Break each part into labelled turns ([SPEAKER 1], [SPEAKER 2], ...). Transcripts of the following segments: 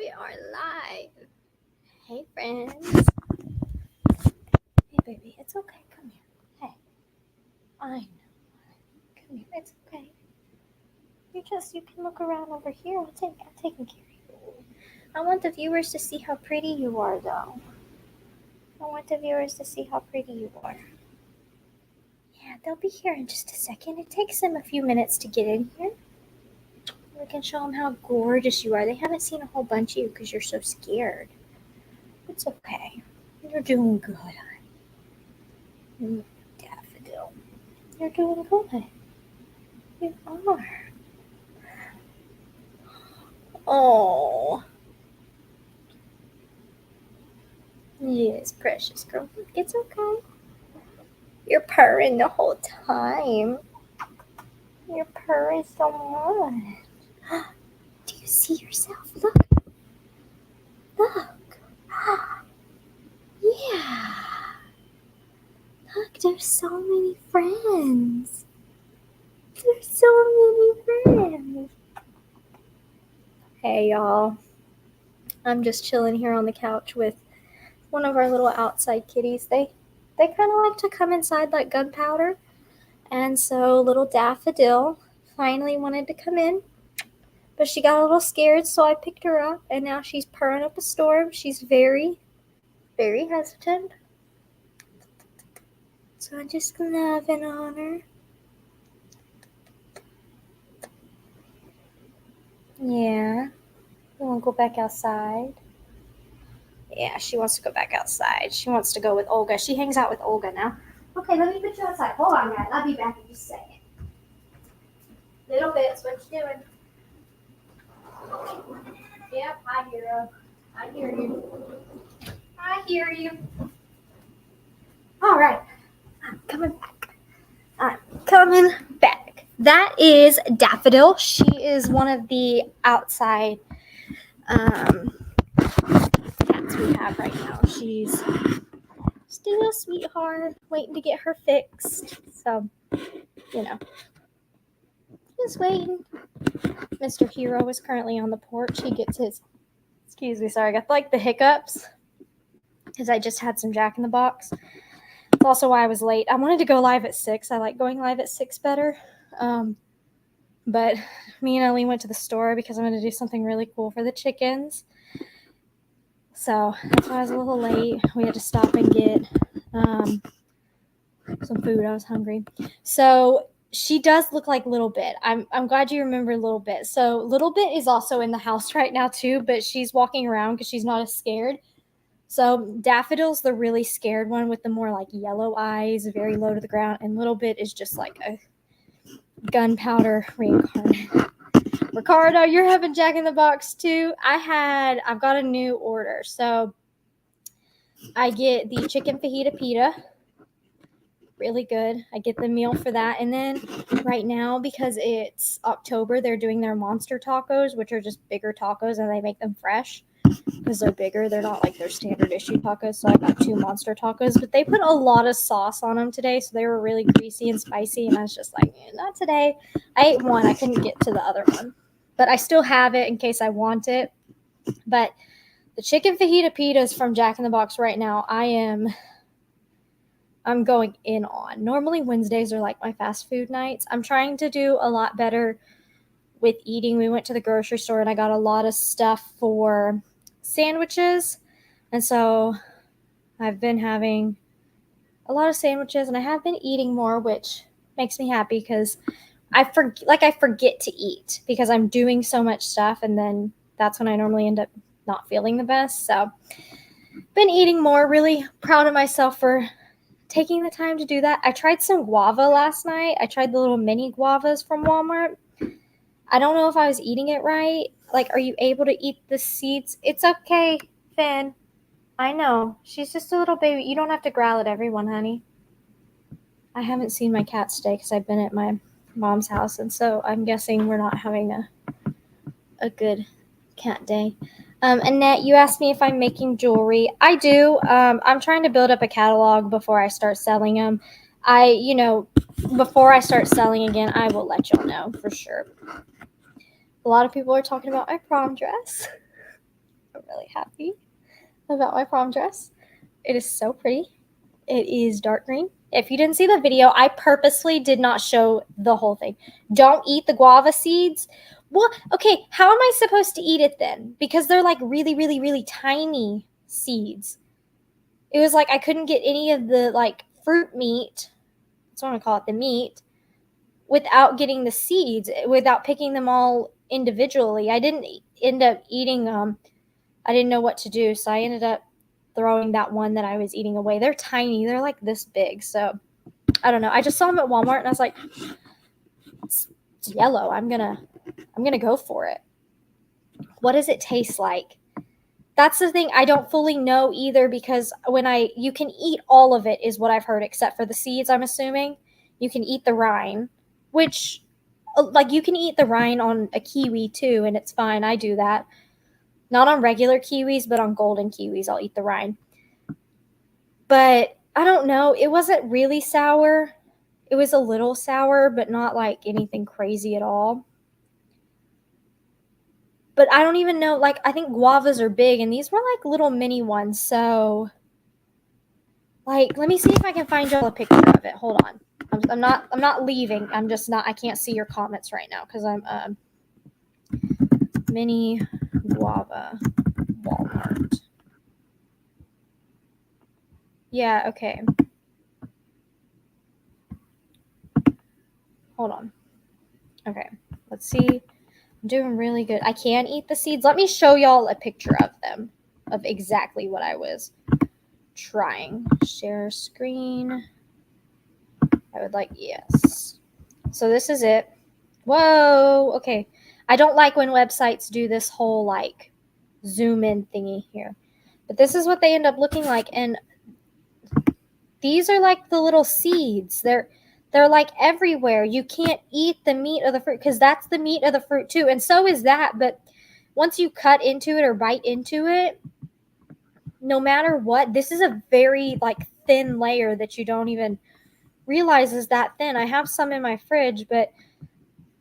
[SPEAKER 1] We are live. Hey, friends. Hey, baby. It's okay. Come here. Hey. I know. Come here. It's okay. You can look around over here. I'm taking care of you. I want the viewers to see how pretty you are, though. I want the viewers to see how pretty you are. Yeah, they'll be here in just a second. It takes them a few minutes to get in here. We can show them how gorgeous you are. They haven't seen a whole bunch of you because you're so scared. It's okay. You're doing good, honey. Daffodil. You're doing good. You are. Oh. Yes, precious girl. It's okay. You're purring the whole time. You're purring so much. Do you see yourself? Look. Look. Yeah. Look, there's so many friends. There's so many friends. Hey, y'all. I'm just chilling here on the couch with one of our little outside kitties. They kind of like to come inside like gunpowder. And so little Daffodil finally wanted to come in. But she got a little scared, so I picked her up. And now she's purring up a storm. She's very, very hesitant. So I'm just loving on her. Yeah. You want to go back outside? Yeah, she wants to go back outside. She wants to go with Olga. She hangs out with Olga now. Okay, let me put you outside. Hold on, guys. I'll be back in just a second. Little bits. What you doing? Yep, I hear you. I hear you. I hear you. All right. I'm coming back. I'm coming back. That is Daffodil. She is one of the outside cats we have right now. She's still a sweetheart, waiting to get her fixed. So, just waiting. Mr. Hero is currently on the porch. He gets his, excuse me, sorry, I got like the hiccups because I just had some Jack in the Box. It's also why I was late. I wanted to go live at 6. I like going live at 6 better. But me and Ellie went to the store because I'm going to do something really cool for the chickens. So that's why I was a little late. We had to stop and get some food. I was hungry. So she does look like Little Bit. I'm glad you remember Little Bit. So Little Bit is also in the house right now too, but she's walking around because she's not as scared. So Daffodil's the really scared one with the more like yellow eyes, very low to the ground, and Little Bit is just like a gunpowder reincarnate. Ricardo, you're having Jack in the Box too. I've got a new order. So I get the chicken fajita pita. Really good. I get the meal for that. And then right now, because it's October, they're doing their monster tacos, which are just bigger tacos, and they make them fresh because they're bigger. They're not like their standard issue tacos. So I got 2 monster tacos, but they put a lot of sauce on them today, so they were really greasy and spicy, and I was just like, not today. I ate one. I couldn't get to the other one, but I still have it in case I want it. But the chicken fajita pitas from Jack in the Box right now, I'm going in on. Normally Wednesdays are like my fast food nights. I'm trying to do a lot better with eating. We went to the grocery store and I got a lot of stuff for sandwiches. And so I've been having a lot of sandwiches and I have been eating more, which makes me happy because I forget to eat because I'm doing so much stuff, and then that's when I normally end up not feeling the best. So been eating more. Really proud of myself for taking the time to do that. I tried some guava last night. I tried the little mini guavas from Walmart. I don't know if I was eating it right. Like, are you able to eat the seeds? It's okay, Finn. I know. She's just a little baby. You don't have to growl at everyone, honey. I haven't seen my cat today because I've been at my mom's house, and so I'm guessing we're not having a good cat day. Annette, you asked me if I'm making jewelry. I do. I'm trying to build up a catalog before I start selling them. Before I start selling again, I will let y'all know for sure. A lot of people are talking about my prom dress. really happy about my prom dress. It is so pretty. It is dark green. If you didn't see the video, I purposely did not show the whole thing. Don't eat the guava seeds. Well, okay, how am I supposed to eat it then? Because they're like really, really, really tiny seeds. It was like I couldn't get any of the like fruit meat. That's what I'm gonna call it, the meat, without getting the seeds, without picking them all individually. I didn't end up eating I didn't know what to do, so I ended up throwing that one that I was eating away. They're tiny. They're like this big. So I don't know. I just saw them at Walmart and I was like, it's yellow. I'm gonna go for it. What does it taste like? That's the thing. I don't fully know either, because you can eat all of it is what I've heard, except for the seeds, I'm assuming. You can eat the rind, which like you can eat the rind on a kiwi too, and it's fine. I do that. Not on regular kiwis, but on golden kiwis, I'll eat the rind. But I don't know. It wasn't really sour. It was a little sour, but not like anything crazy at all. But I don't even know. Like, I think guavas are big, and these were like little mini ones. So, like, let me see if I can find y'all a picture of it. Hold on. I'm not leaving. I'm just not. I can't see your comments right now because I'm mini guava Walmart. Yeah. Okay. Hold on. Okay. Let's see. I'm doing really good. I can eat the seeds. Let me show y'all a picture of them, of exactly what I was trying. Share screen. I would like, yes. So this is it. Whoa. Okay. I don't like when websites do this whole like zoom in thingy here. But this is what they end up looking like. And these are like the little seeds. They're like everywhere. You can't eat the meat of the fruit because that's the meat of the fruit too. And so is that. But once you cut into it or bite into it, no matter what, this is a very like thin layer that you don't even realize is that thin. I have some in my fridge, but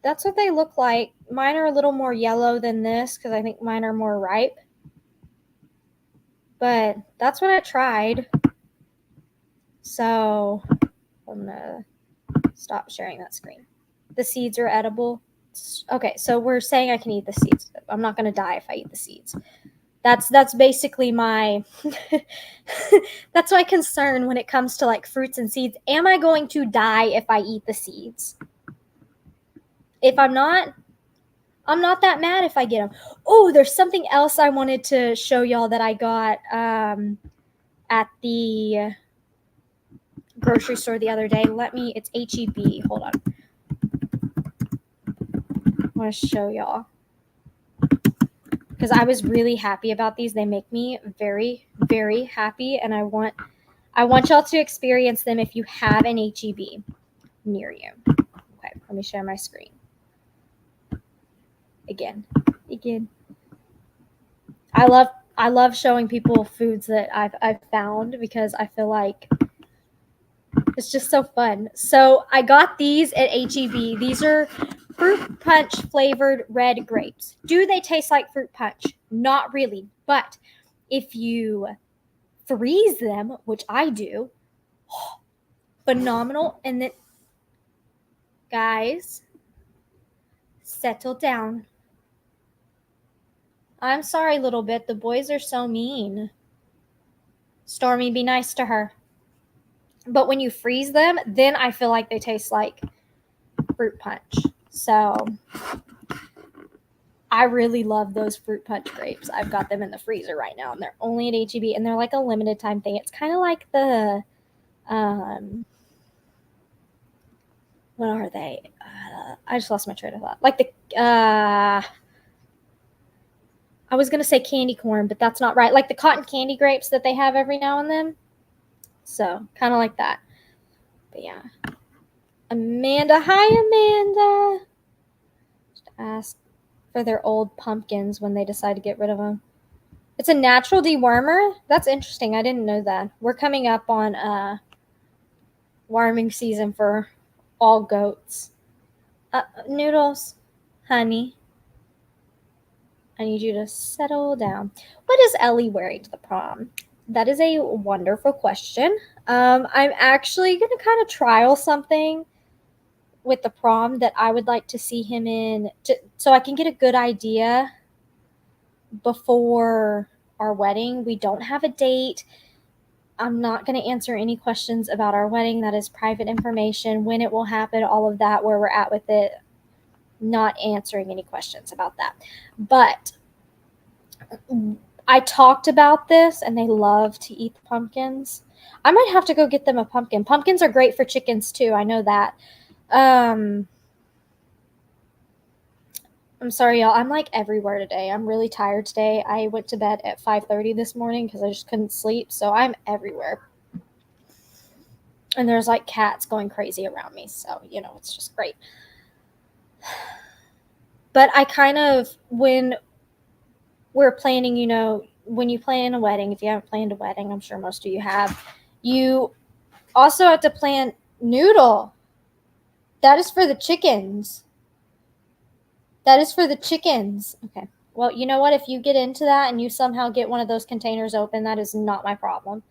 [SPEAKER 1] that's what they look like. Mine are a little more yellow than this because I think mine are more ripe. But that's what I tried. So I'm gonna stop sharing that screen. The seeds are edible. Okay, so we're saying I can eat the seeds. I'm not gonna die if I eat the seeds. That's basically my that's my concern when it comes to like fruits and seeds. Am I going to die if I eat the seeds? If I'm not that mad if I get them. Oh, there's something else I wanted to show y'all that I got at the grocery store the other day. It's HEB. Hold on. I want to show y'all because I was really happy about these. They make me very, very happy, and I want y'all to experience them if you have an HEB near you. Okay, let me share my screen. Again. I love showing people foods that I've found because I feel like it's just so fun. So I got these at HEB. These are fruit punch flavored red grapes. Do they taste like fruit punch? Not really. But if you freeze them, which I do, phenomenal. And then, guys, settle down. I'm sorry, little bit. The boys are so mean. Stormy, be nice to her. But when you freeze them, then I feel like they taste like fruit punch. So I really love those fruit punch grapes. I've got them in the freezer right now, and they're only at HEB, and they're like a limited time thing. It's kind of like the, what are they? I just lost my train of thought. Like the, I was going to say candy corn, but that's not right. Like the cotton candy grapes that they have every now and then. So kind of like that. But yeah. Amanda. Hi, Amanda. Just ask for their old pumpkins when they decide to get rid of them. It's a natural dewormer? That's interesting. I didn't know that. We're coming up on worming season for all goats. Noodles, honey. I need you to settle down. What is Ellie wearing to the prom? That is a wonderful question. I'm actually going to kind of trial something with the prom that I would like to see him in, so I can get a good idea before our wedding. We don't have a date. I'm not going to answer any questions about our wedding. That is private information, when it will happen, all of that, where we're at with it. Not answering any questions about that. But I talked about this, and they love to eat the pumpkins. I might have to go get them a pumpkin. Pumpkins are great for chickens too. I know that. I'm sorry, y'all. I'm like everywhere today. I'm really tired today. I went to bed at 5:30 this morning because I just couldn't sleep. So I'm everywhere. And there's like cats going crazy around me. So, it's just great. But I kind of, when we're planning, when you plan a wedding, if you haven't planned a wedding, I'm sure most of you have, you also have to plan noodle. That is for the chickens. That is for the chickens. Okay. Well, you know what? If you get into that and you somehow get one of those containers open, that is not my problem.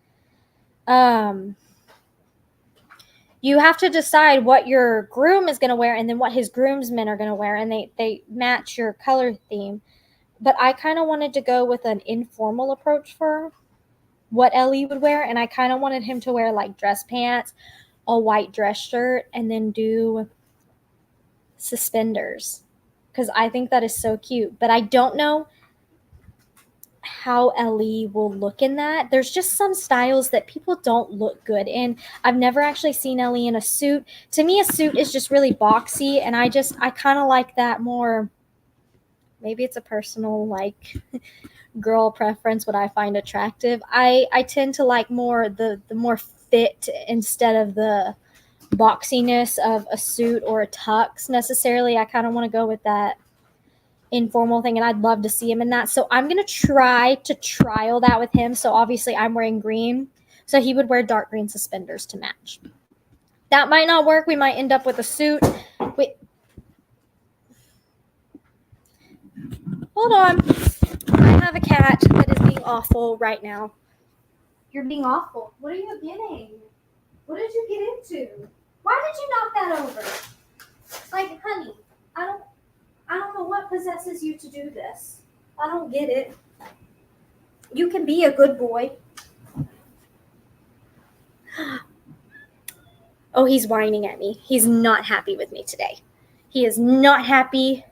[SPEAKER 1] You have to decide what your groom is going to wear and then what his groomsmen are going to wear, and they match your color theme. But I kind of wanted to go with an informal approach for what Ellie would wear, and I kind of wanted him to wear like dress pants, a white dress shirt, and then do suspenders, because I think that is so cute. But I don't know how Ellie will look in that. There's just some styles that people don't look good in. I've never actually seen Ellie in a suit. To me, a suit is just really boxy, and I kind of like that more. Maybe it's a personal girl preference, what I find attractive. I tend to like more the more fit instead of the boxiness of a suit or a tux necessarily. I kind of want to go with that informal thing, and I'd love to see him in that. So I'm going to try to trial that with him. So obviously I'm wearing green, so he would wear dark green suspenders to match. That might not work. We might end up with a suit. Wait. Hold on. I have a cat that is being awful right now. You're being awful. What are you getting? What did you get into? Why did you knock that over? Like, honey, I don't know what possesses you to do this. I don't get it. You can be a good boy. Oh, he's whining at me. He's not happy with me today. He is not happy.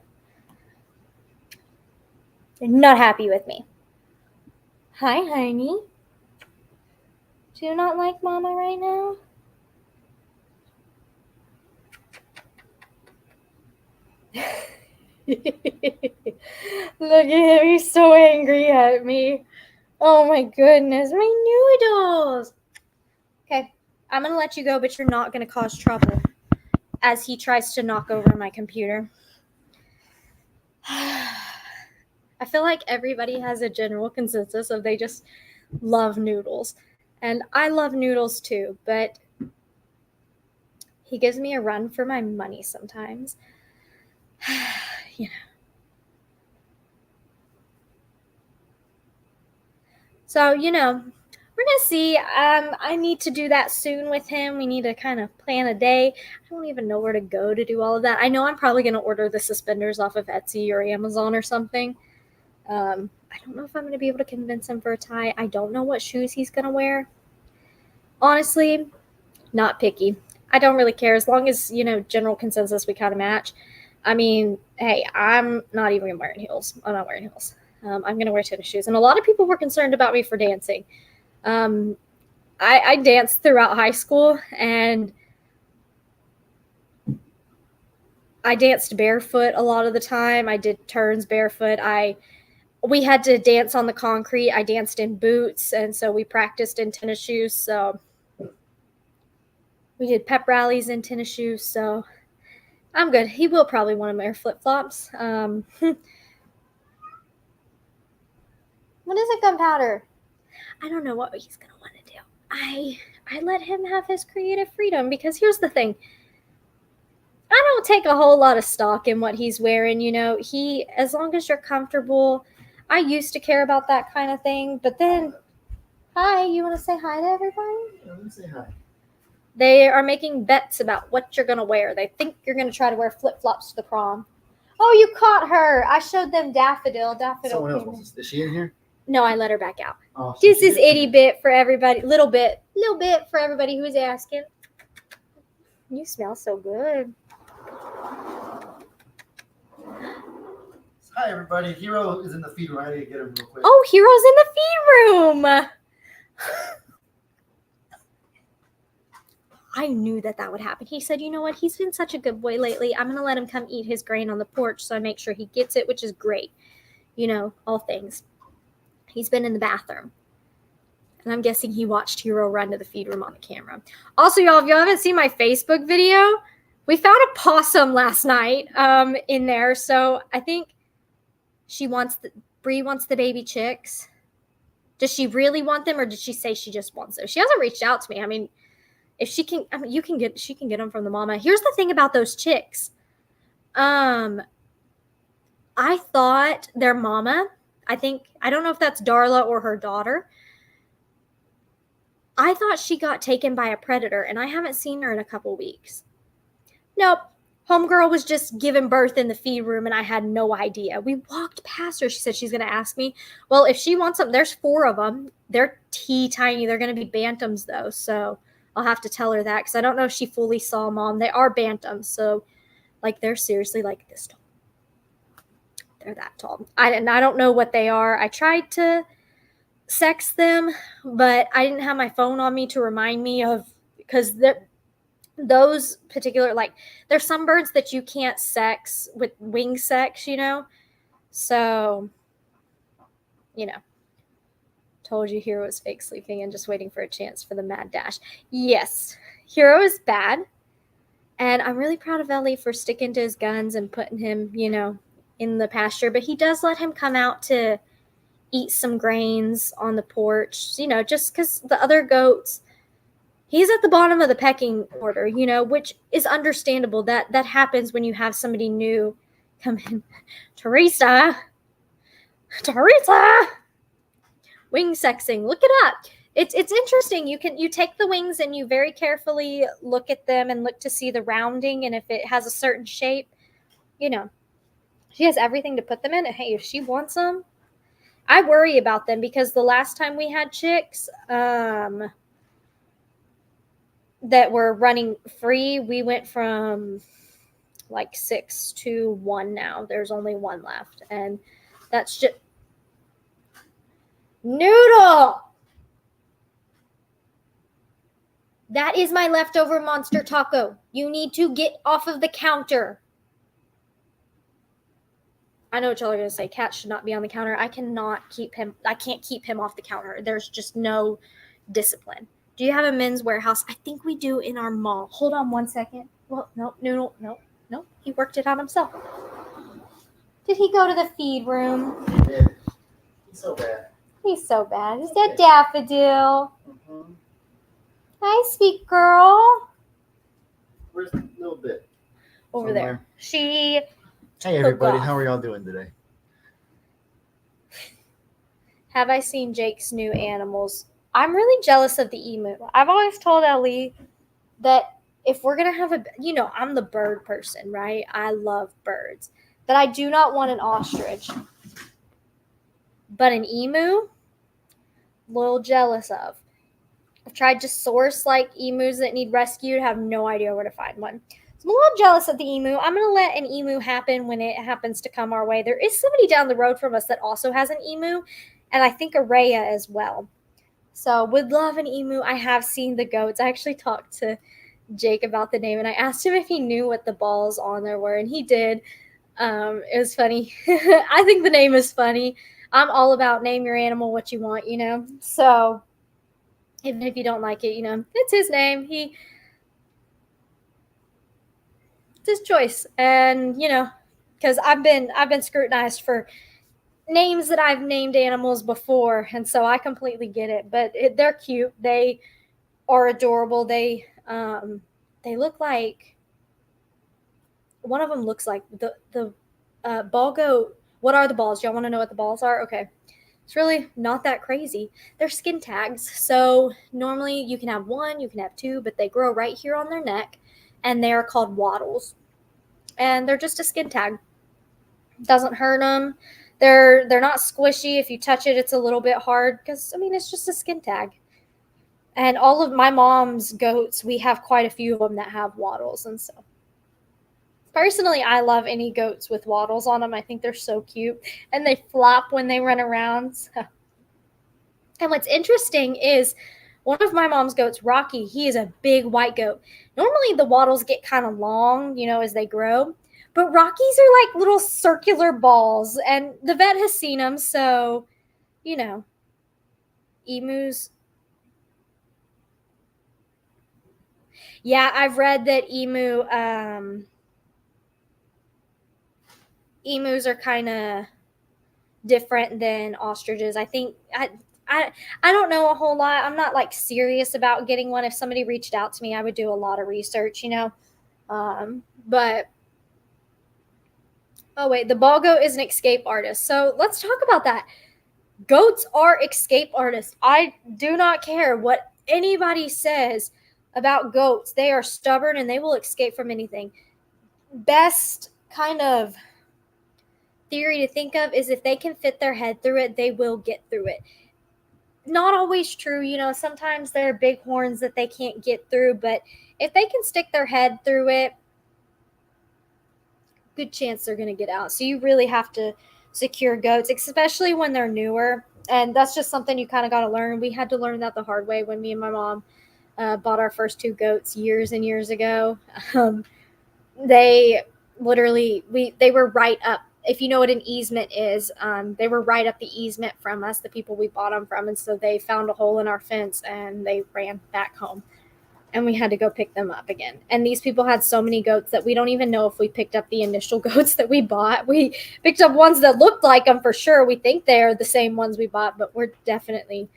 [SPEAKER 1] Not happy with me. Hi, honey. Do you not like Mama right now? Look at him. He's so angry at me. Oh my goodness. My noodles. Okay. I'm going to let you go, but you're not going to cause trouble as he tries to knock over my computer. I feel like everybody has a general consensus of they just love noodles. And I love noodles too, but he gives me a run for my money sometimes. So, we're going to see. I need to do that soon with him. We need to kind of plan a day. I don't even know where to go to do all of that. I know I'm probably going to order the suspenders off of Etsy or Amazon or something. I don't know if I'm going to be able to convince him for a tie. I don't know what shoes he's going to wear. Honestly, not picky. I don't really care. As long as, general consensus, we kind of match. I mean, hey, I'm not even wearing heels. I'm not wearing heels. I'm going to wear tennis shoes. And a lot of people were concerned about me for dancing. I danced throughout high school, and I danced barefoot a lot of the time. I did turns barefoot. We had to dance on the concrete. I danced in boots, and so we practiced in tennis shoes. So we did pep rallies in tennis shoes. So I'm good. He will probably want to wear flip-flops. What is it, gunpowder? I don't know what he's going to want to do. I let him have his creative freedom, because here's the thing. I don't take a whole lot of stock in what he's wearing, you know. As long as you're comfortable, I used to care about that kind of thing, but then, hi, you want to say hi to everybody?
[SPEAKER 2] Yeah, let me say hi.
[SPEAKER 1] They are making bets about what you're going to wear. They think you're going to try to wear flip-flops to the prom. Oh, you caught her. I showed them Daffodil. Daffodil.
[SPEAKER 2] Someone else wants to. Is she in here?
[SPEAKER 1] No, I let her back out.
[SPEAKER 2] Oh,
[SPEAKER 1] Just this itty bit for everybody. Little bit for everybody who's asking. You smell so good.
[SPEAKER 2] Hi, everybody. Hero is in the feed room. I need to get him real quick.
[SPEAKER 1] Oh, Hero's in the feed room. I knew that would happen. He said, you know what? He's been such a good boy lately. I'm going to let him come eat his grain on the porch so I make sure he gets it, which is great. You know, all things. He's been in the bathroom. And I'm guessing he watched Hero run to the feed room on the camera. Also, y'all, if y'all haven't seen my Facebook video, we found a possum last night in there. So I think Bree wants the baby chicks. Does she really want them, or did she say she just wants them? She hasn't reached out to me. I mean, if she can, I mean, she can get them from the mama. Here's the thing about those chicks. I thought their mama, I don't know if that's Darla or her daughter. I thought she got taken by a predator, and I haven't seen her in a couple weeks. Nope. Homegirl was just giving birth in the feed room, and I had no idea. We walked past her. She said she's going to ask me. Well, if she wants them, there's 4 of them. They're teeny-tiny. They're going to be bantams, though, so I'll have to tell her that because I don't know if she fully saw Mom. They are bantams, so, like, they're seriously, like, this tall. They're that tall. I don't know what they are. I tried to sex them, but I didn't have my phone on me to remind me of, because those particular, like, there's some birds that you can't sex with wing sex, you know? So, you know. Told you Hero was fake sleeping and just waiting for a chance for the mad dash. Yes, Hero is bad. And I'm really proud of Ellie for sticking to his guns and putting him, you know, in the pasture. But he does let him come out to eat some grains on the porch, you know, just because the other goats, he's at the bottom of the pecking order, you know, which is understandable. That happens when you have somebody new come in. Teresa! Wing sexing. Look it up. It's interesting. You take the wings and you very carefully look at them and look to see the rounding, and if it has a certain shape, you know, she has everything to put them in. And hey, if she wants them, I worry about them because the last time we had chicks that were running free, we went from like 6 to 1 now. There's only 1 left, and that's just Noodle. That is my leftover monster taco. You need to get off of the counter. I know what y'all are going to say. Cat should not be on the counter. I can't keep him off the counter. There's just no discipline. Do you have a men's warehouse? I think we do in our mall. Hold on 1 second. Well, no. He worked it out himself. Did he go to the feed room?
[SPEAKER 2] He did. He's so bad.
[SPEAKER 1] Is that Daffodil?
[SPEAKER 2] Mm-hmm.
[SPEAKER 1] Hi, sweet girl.
[SPEAKER 2] Where's the little bit?
[SPEAKER 1] Over there. She...
[SPEAKER 2] Hey, everybody. How are y'all doing today?
[SPEAKER 1] Have I seen Jake's new animals? I'm really jealous of the emu. I've always told Ellie that if we're going to have I'm the bird person, right? I love birds. But I do not want an ostrich. But an emu, a little jealous of. I've tried to source like emus that need rescued. Have no idea where to find one. So I'm a little jealous of the emu. I'm going to let an emu happen when it happens to come our way. There is somebody down the road from us that also has an emu, and I think a Rhea as well. So would love an emu. I have seen the goats. I actually talked to Jake about the name, and I asked him if he knew what the balls on there were, and he did. It was funny. I think the name is funny. I'm all about name your animal what you want, you know. So even if you don't like it, you know, it's his name. It's his choice. And, you know, because I've been scrutinized for names that I've named animals before, and so I completely get it. But they're cute. They are adorable. They look like one of them looks like the ball goat. What are the balls? Y'all want to know what the balls are? Okay. It's really not that crazy. They're skin tags. So normally you can have one, you can have two, but they grow right here on their neck and they're called wattles. And they're just a skin tag. Doesn't hurt them. They're not squishy. If you touch it, it's a little bit hard because I mean it's just a skin tag. And all of my mom's goats, we have quite a few of them that have wattles, and so personally, I love any goats with wattles on them. I think they're so cute, and they flop when they run around. So. And what's interesting is one of my mom's goats, Rocky, he is a big white goat. Normally, the wattles get kind of long, as they grow. But Rockies are like little circular balls, and the vet has seen them, so, emus. Yeah, I've read that emus are kind of different than ostriches. I think I don't know a whole lot. I'm not like serious about getting one. If somebody reached out to me, I would do a lot of research, But oh wait, the ball goat is an escape artist. So let's talk about that. Goats are escape artists. I do not care what anybody says about goats. They are stubborn and they will escape from anything. Best kind of theory to think of is if they can fit their head through it, they will get through it. Not always true, sometimes there are big horns that they can't get through, but if they can stick their head through it, good chance they're going to get out. So you really have to secure goats, especially when they're newer. And that's just something you kind of got to learn. We had to learn that the hard way when me and my mom bought our first two goats years and years ago. They literally, they were right up. If you know what an easement is, they were right up the easement from us, the people we bought them from. And so they found a hole in our fence and they ran back home. And we had to go pick them up again. And these people had so many goats that we don't even know if we picked up the initial goats that we bought. We picked up ones that looked like them for sure. We think they're the same ones we bought, but we're definitely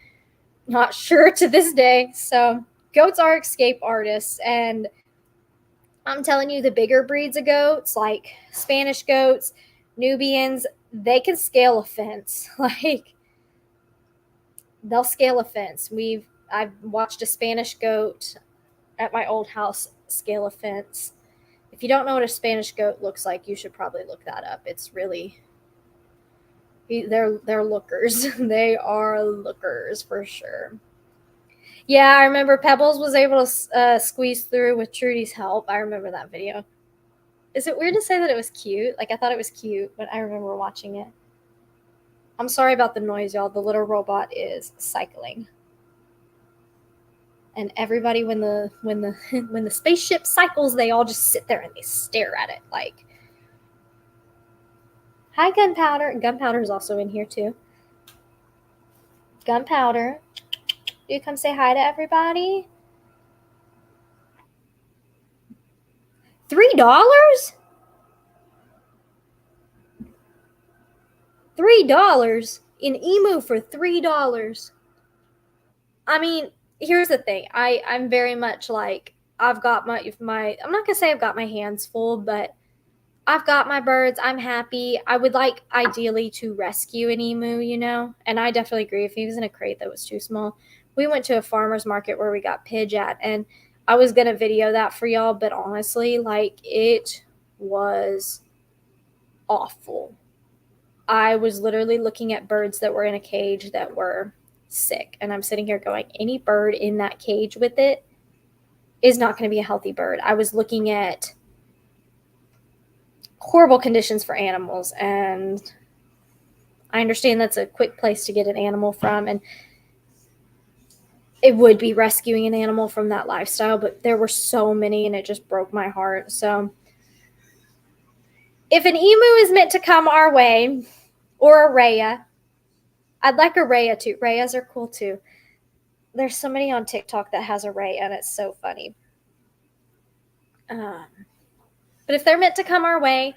[SPEAKER 1] not sure to this day. So goats are escape artists. And I'm telling you, the bigger breeds of goats, like Spanish goats, Nubians, they can scale a fence. Like, they'll scale a fence. I've watched a Spanish goat at my old house scale a fence. If you don't know what a Spanish goat looks like, you should probably look that up. It's really, they're lookers. They are lookers for sure. Yeah, I remember Pebbles was able to squeeze through with Trudy's help. I remember that video. Is it weird to say that it was cute? Like, I thought it was cute, but I remember watching it. I'm sorry about the noise, y'all. The little robot is cycling. And everybody, when the spaceship cycles, they all just sit there and they stare at it like, hi, Gunpowder. Gunpowder is also in here too. Gunpowder, do you come say hi to everybody? $3? $3 in Emu for $3. I mean, here's the thing. I'm very much like, I've got my I'm not gonna say I've got my hands full, but I've got my birds. I'm happy. I would like ideally to rescue an emu, and I definitely agree. If he was in a crate that was too small, we went to a farmer's market where we got Pidge at, and I was gonna video that for y'all, but honestly, like, it was awful. I was literally looking at birds that were in a cage that were sick, and I'm sitting here going, any bird in that cage with it is not going to be a healthy bird. I was looking at horrible conditions for animals, and I understand that's a quick place to get an animal from, and it would be rescuing an animal from that lifestyle, but there were so many and it just broke my heart. So if an emu is meant to come our way, or a rhea, I'd like a rhea too. Rheas are cool too. There's somebody on TikTok that has a rhea and it's so funny. But if they're meant to come our way,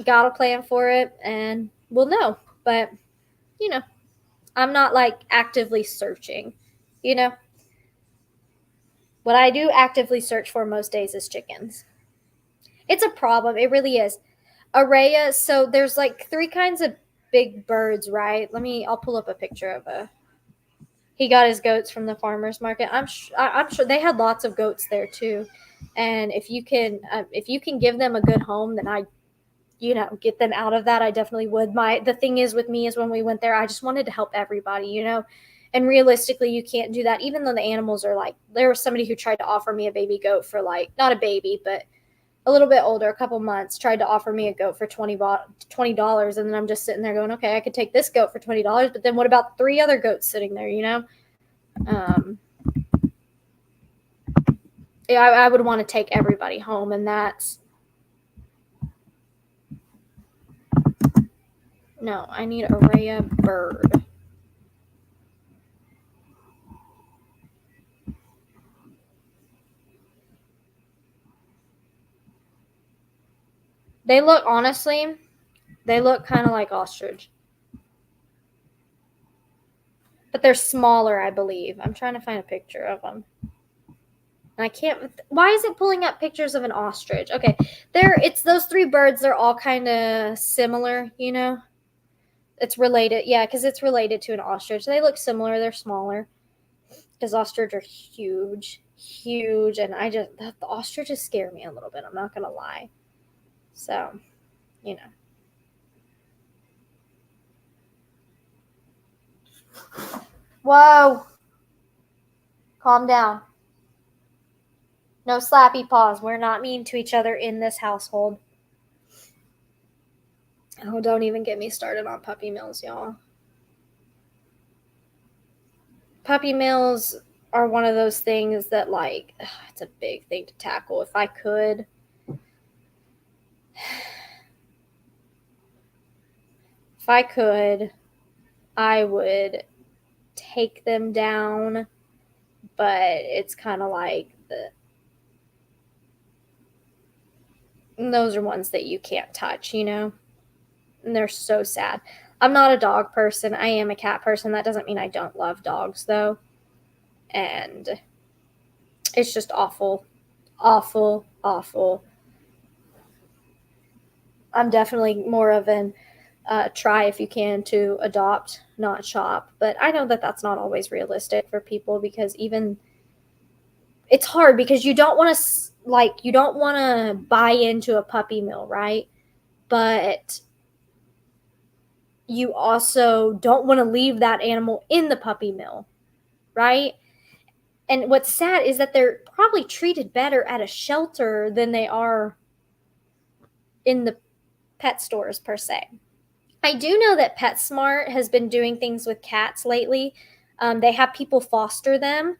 [SPEAKER 1] got a plan for it and we'll know. But, I'm not like actively searching, What I do actively search for most days is chickens. It's a problem. It really is. Araya, so there's like 3 kinds of big birds, right? I'll pull up a picture of a. He got his goats from the farmer's market. I'm sure they had lots of goats there too. And if you can give them a good home, then get them out of that. I definitely would. The thing is with me is when we went there, I just wanted to help everybody, and realistically, you can't do that. Even though the animals are like, there was somebody who tried to offer me a baby goat for like, not a baby, but a little bit older, a couple months, tried to offer me a goat for $20, and then I'm just sitting there going, okay, I could take this goat for $20, but then what about 3 other goats sitting there? Yeah, I would want to take everybody home, and that's no. I need Araya bird. They look kind of like ostrich. But they're smaller, I believe. I'm trying to find a picture of them. And I can't. Why is it pulling up pictures of an ostrich? Okay, it's those 3 birds. They're all kind of similar, It's related, yeah, because it's related to an ostrich. They look similar. They're smaller because ostrich are huge, huge, and the ostriches scare me a little bit. I'm not gonna lie. So, Whoa. Calm down. No slappy paws. We're not mean to each other in this household. Oh, don't even get me started on puppy mills, y'all. Puppy mills are one of those things that, like, it's a big thing to tackle. If I could, I would take them down, but it's kind of like those are ones that you can't touch, and they're so sad. I'm not a dog person. I am a cat person. That doesn't mean I don't love dogs, though. And it's just awful, awful, awful. I'm definitely more of an try if you can to adopt, not shop. But I know that that's not always realistic for people because it's hard because you don't want to buy into a puppy mill, right? But you also don't want to leave that animal in the puppy mill, right? And what's sad is that they're probably treated better at a shelter than they are in the pet stores per se. I do know that PetSmart has been doing things with cats lately. They have people foster them,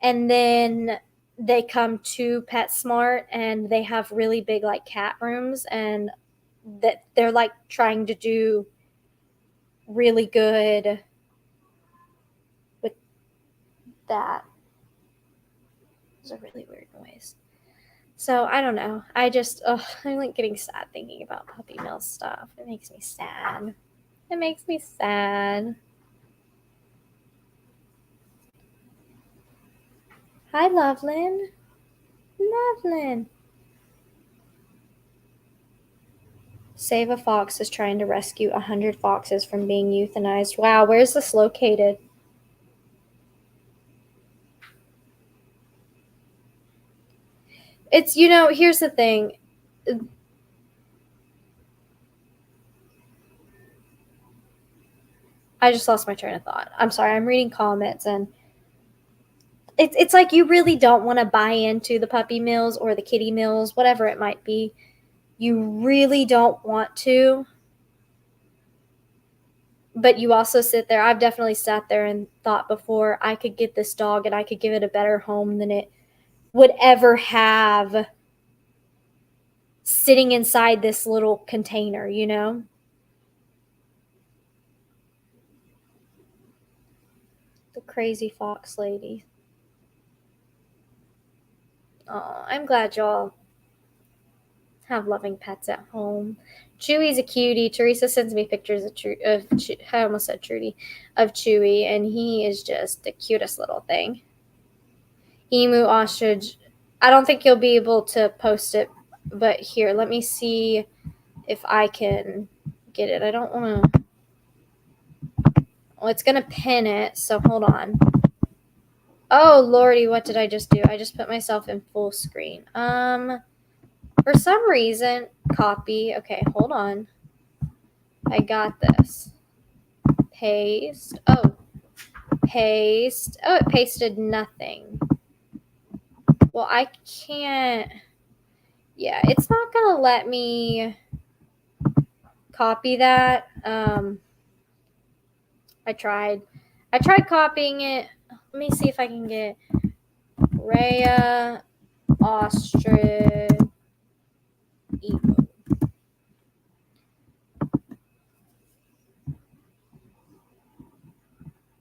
[SPEAKER 1] and then they come to PetSmart, and they have really big like cat rooms, and that they're like trying to do really good with that. It's a really weird noise. So I don't know. I'm like getting sad thinking about puppy mill stuff. It makes me sad. It makes me sad. Hi, Loveland. Loveland. Save a Fox is trying to rescue 100 foxes from being euthanized. Wow, where's this located? It's, here's the thing. I just lost my train of thought. I'm sorry. I'm reading comments, and it's like you really don't want to buy into the puppy mills or the kitty mills, whatever it might be. You really don't want to. But you also sit there. I've definitely sat there and thought before, I could get this dog and I could give it a better home than it would ever have sitting inside this little container, The crazy fox lady. Oh, I'm glad y'all have loving pets at home. Chewy's a cutie. Teresa sends me pictures I almost said Trudy, of Chewy, and he is just the cutest little thing. Emu, ostrich. I don't think you'll be able to post it. But here, let me see if I can get it. I don't want to. Well, it's going to pin it, so hold on. Oh, lordy, what did I just do? I just put myself in full screen. For some reason, copy. Okay, hold on. I got this. Paste. Oh, paste. Oh, it pasted nothing. Well, I can't. Yeah, it's not going to let me copy that. I tried copying it. Let me see if I can get Rhea Ostrich Emu.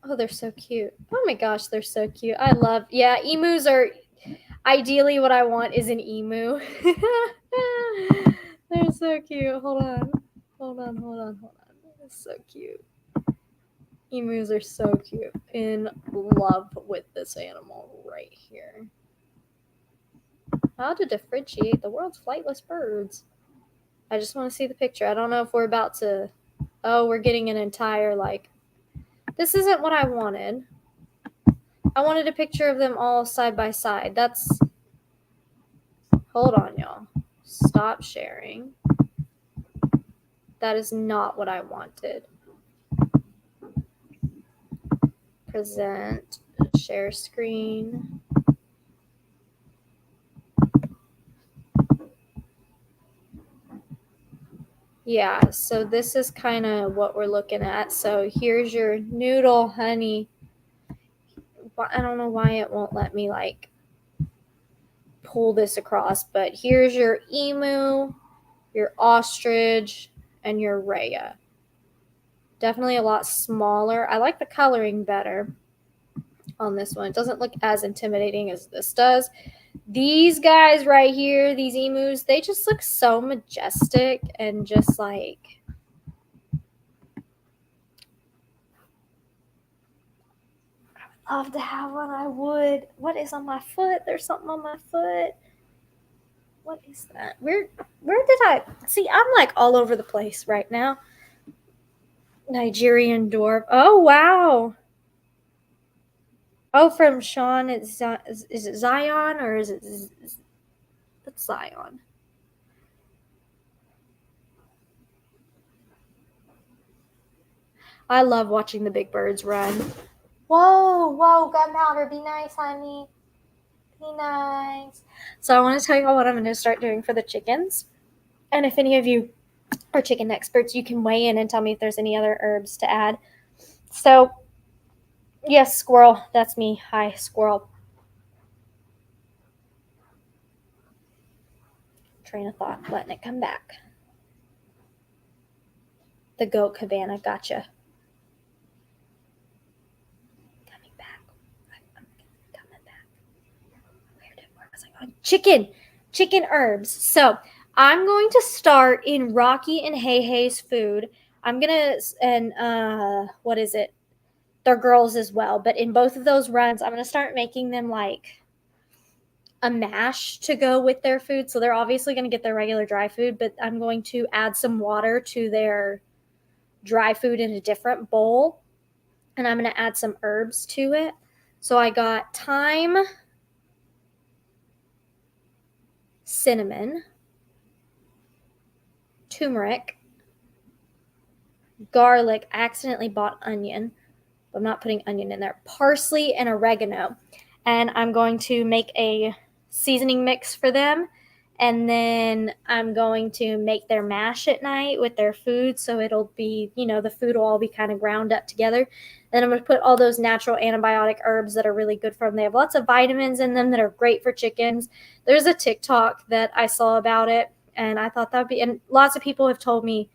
[SPEAKER 1] Oh, they're so cute. Oh my gosh, they're so cute. I love, yeah, emus are ideally what I want is an emu. They're so cute. Hold on. It's so cute. Emus are so cute. In love with this animal right here. How to differentiate the world's flightless birds. I just want to see the picture. I don't know if we're about to... Oh, we're getting an entire, like... This isn't what I wanted. I wanted a picture of them all side by side. That's... Hold on, y'all. Stop sharing. That is not what I wanted. Present. Share screen. Yeah, so this is kind of what we're looking at. So here's your noodle honey. I don't know why it won't let me like pull this across, but here's your emu, your ostrich, and your rhea. Definitely a lot smaller. I like the coloring better on this one. It doesn't look as intimidating as this does. These guys right here, these emus, they just look so majestic and just like... Love to have one. I would. What is on my foot? There's something on my foot. What is that? Where did I see? I'm like all over the place right now. Nigerian Dwarf. Oh wow. Oh, from Sean. Is it Zion or is it? It's Zion. I love watching the big birds run. Whoa, gunpowder. Be nice, honey. Be nice. So I want to tell you all what I'm going to start doing for the chickens. And if any of you are chicken experts, you can weigh in and tell me if there's any other herbs to add. So, yes, squirrel. That's me. Hi, squirrel. Train of thought. Letting it come back. The goat cabana. Gotcha. Coming back. I'm coming back. Where was I going? Chicken herbs. So, I'm going to start in Rocky and Hey Hey's food. I'm going to, and what is it? They're girls as well. But in both of those runs, I'm going to start making them like a mash to go with their food. So they're obviously going to get their regular dry food, but I'm going to add some water to their dry food in a different bowl. And I'm going to add some herbs to it. So I got thyme, cinnamon, turmeric, garlic. I accidentally bought onion, but I'm not putting onion in there. Parsley and oregano. And I'm going to make a seasoning mix for them. And then I'm going to make their mash at night with their food. So it'll be, the food will all be kind of ground up together. Then I'm going to put all those natural antibiotic herbs that are really good for them. They have lots of vitamins in them that are great for chickens. There's a TikTok that I saw about it. And I thought that would be, and lots of people have told me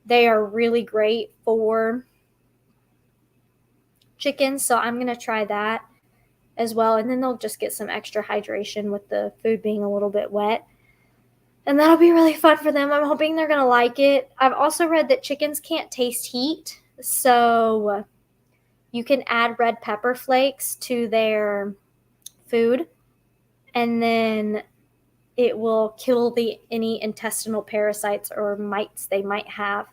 [SPEAKER 1] they are really great for chickens. So I'm going to try that as well. And then they'll just get some extra hydration with the food being a little bit wet. And that'll be really fun for them. I'm hoping they're going to like it. I've also read that chickens can't taste heat. So you can add red pepper flakes to their food. And then it will kill any intestinal parasites or mites they might have,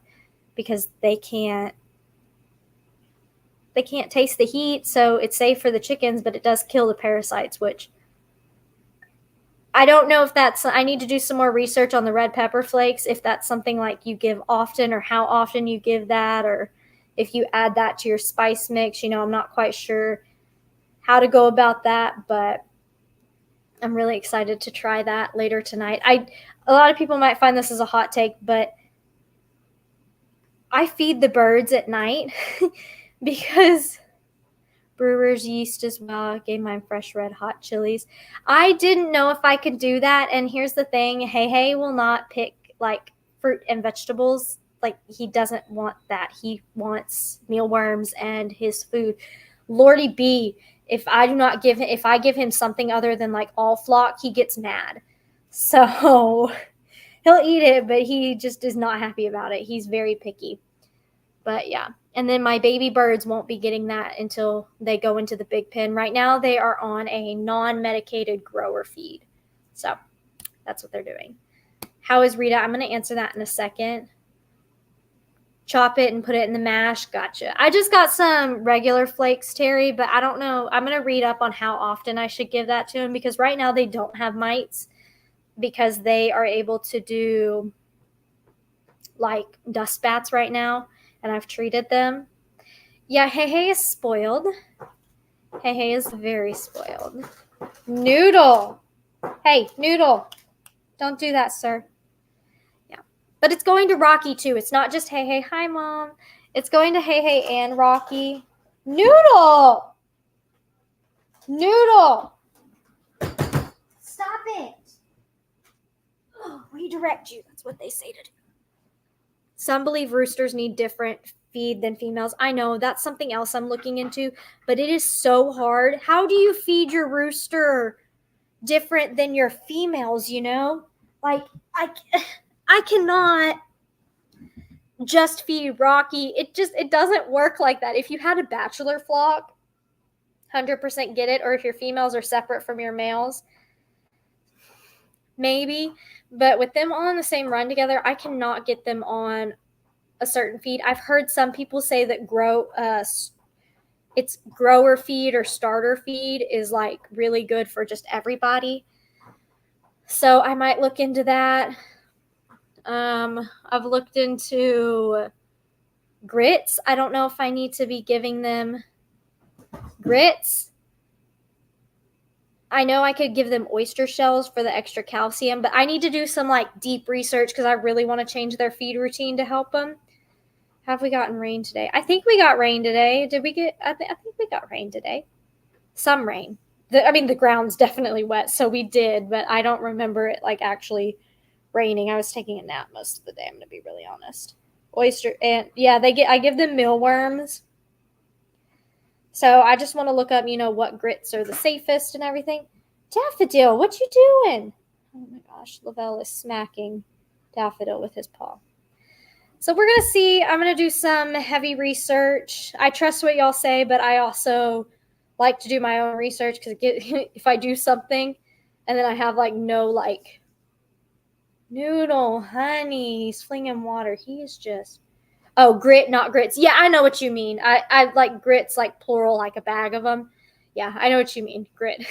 [SPEAKER 1] because they can't taste the heat, so it's safe for the chickens, but it does kill the parasites, which I don't know if that's, I need to do some more research on the red pepper flakes, if that's something like you give often, or how often you give that, or if you add that to your spice mix. I'm not quite sure how to go about that, but I'm really excited to try that later tonight. A lot of people might find this as a hot take, but I feed the birds at night because brewer's yeast as well. I gave mine fresh red hot chilies. I didn't know if I could do that, and here's the thing: Hey will not pick like fruit and vegetables. Like, he doesn't want that. He wants mealworms and his food. Lordy B, if I give him something other than like all flock, he gets mad. So he'll eat it, but he just is not happy about it. He's very picky. But yeah. And then my baby birds won't be getting that until they go into the big pen. Right now they are on a non-medicated grower feed. So that's what they're doing. How is Rita? I'm going to answer that in a second. Chop it and put it in the mash. Gotcha. I just got some regular flakes, Terry, but I don't know. I'm going to read up on how often I should give that to him, because right now they don't have mites, because they are able to do like dust bats right now, and I've treated them. Yeah, Hey is spoiled. Hey is very spoiled. Noodle. Hey, Noodle. Don't do that, sir. Yeah. But it's going to Rocky too. It's not just Hey. Hi, Mom. It's going to Hey and Rocky. Noodle. Noodle. Stop it. Oh, redirect you. That's what they say to do. Some believe roosters need different feed than females. I know, that's something else I'm looking into, but it is so hard. How do you feed your rooster different than your females, Like, I cannot just feed Rocky. It doesn't work like that. If you had a bachelor flock, 100% get it, or if your females are separate from your males, maybe. But with them all on the same run together, I cannot get them on a certain feed. I've heard some people say that it's grower feed or starter feed is like really good for just everybody. So I might look into that. I've looked into grits. I don't know if I need to be giving them grits. I know I could give them oyster shells for the extra calcium, but I need to do some like deep research, because I really want to change their feed routine to help them. Have we gotten rain today? I think we got rain today. Did we get? I think we got rain today. Some rain. The ground's definitely wet, so we did, but I don't remember it like actually raining. I was taking a nap most of the day. I'm gonna be really honest. Oyster, and yeah, I give them mealworms. So I just want to look up, what grits are the safest and everything. Daffodil, what you doing? Oh my gosh, Lavelle is smacking Daffodil with his paw. So we're going to see. I'm going to do some heavy research. I trust what y'all say, but I also like to do my own research, because if I do something and then I have Noodle, honey, he's flinging water. He is just, grit, not grits. Yeah, I know what you mean. I like grits, like plural, like a bag of them. Yeah, I know what you mean. Grit.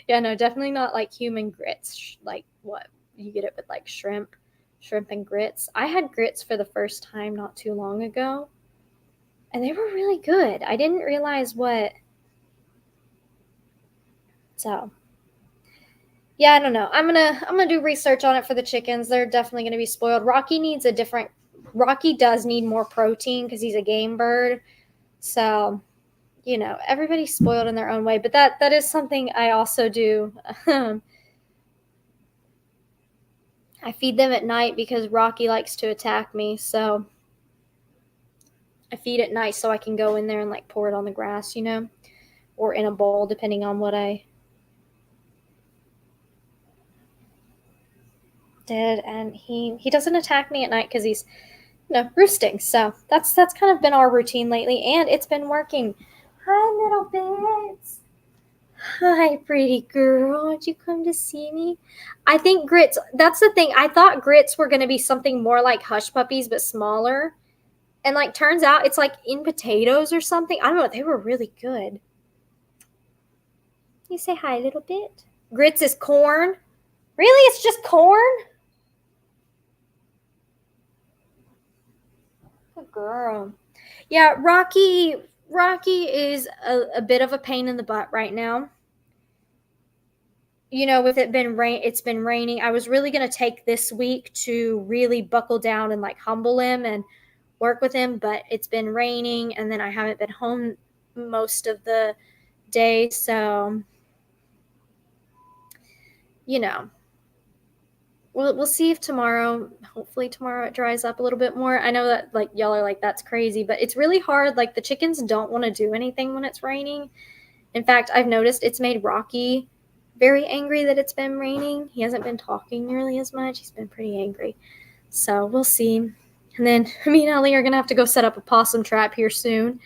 [SPEAKER 1] Yeah, no, definitely not like human grits. Like what? You get it with like shrimp and grits. I had grits for the first time not too long ago, and they were really good. I didn't realize what. So, yeah, I don't know. I'm gonna do research on it for the chickens. They're definitely gonna be spoiled. Rocky does need more protein because he's a game bird. So, everybody's spoiled in their own way. But that is something I also do. I feed them at night because Rocky likes to attack me. So I feed at night so I can go in there and like pour it on the grass, or in a bowl, depending on what I did. And he doesn't attack me at night because he's roosting. So that's kind of been our routine lately, and it's been working. Hi, little bits. Hi, pretty girl. Did you come to see me? I think grits, that's the thing. I thought grits were going to be something more like hush puppies, but smaller. And like, turns out it's like in potatoes or something. I don't know. They were really good. You say hi a little bit. Grits is corn. Really? It's just corn? Good girl. Yeah, Rocky is a bit of a pain in the butt right now. You know, with it's been raining. I was really going to take this week to really buckle down and like humble him and work with him, but it's been raining and then I haven't been home most of the day, so you know, we'll see if tomorrow, hopefully tomorrow it dries up a little bit more. I know that like y'all are like that's crazy, but it's really hard. Like the chickens don't want to do anything when it's raining. In fact, I've noticed it's made Rocky very angry that it's been raining. He hasn't been talking nearly as much. He's been pretty angry. So we'll see. And then me and Ellie are going to have to go set up a possum trap here soon.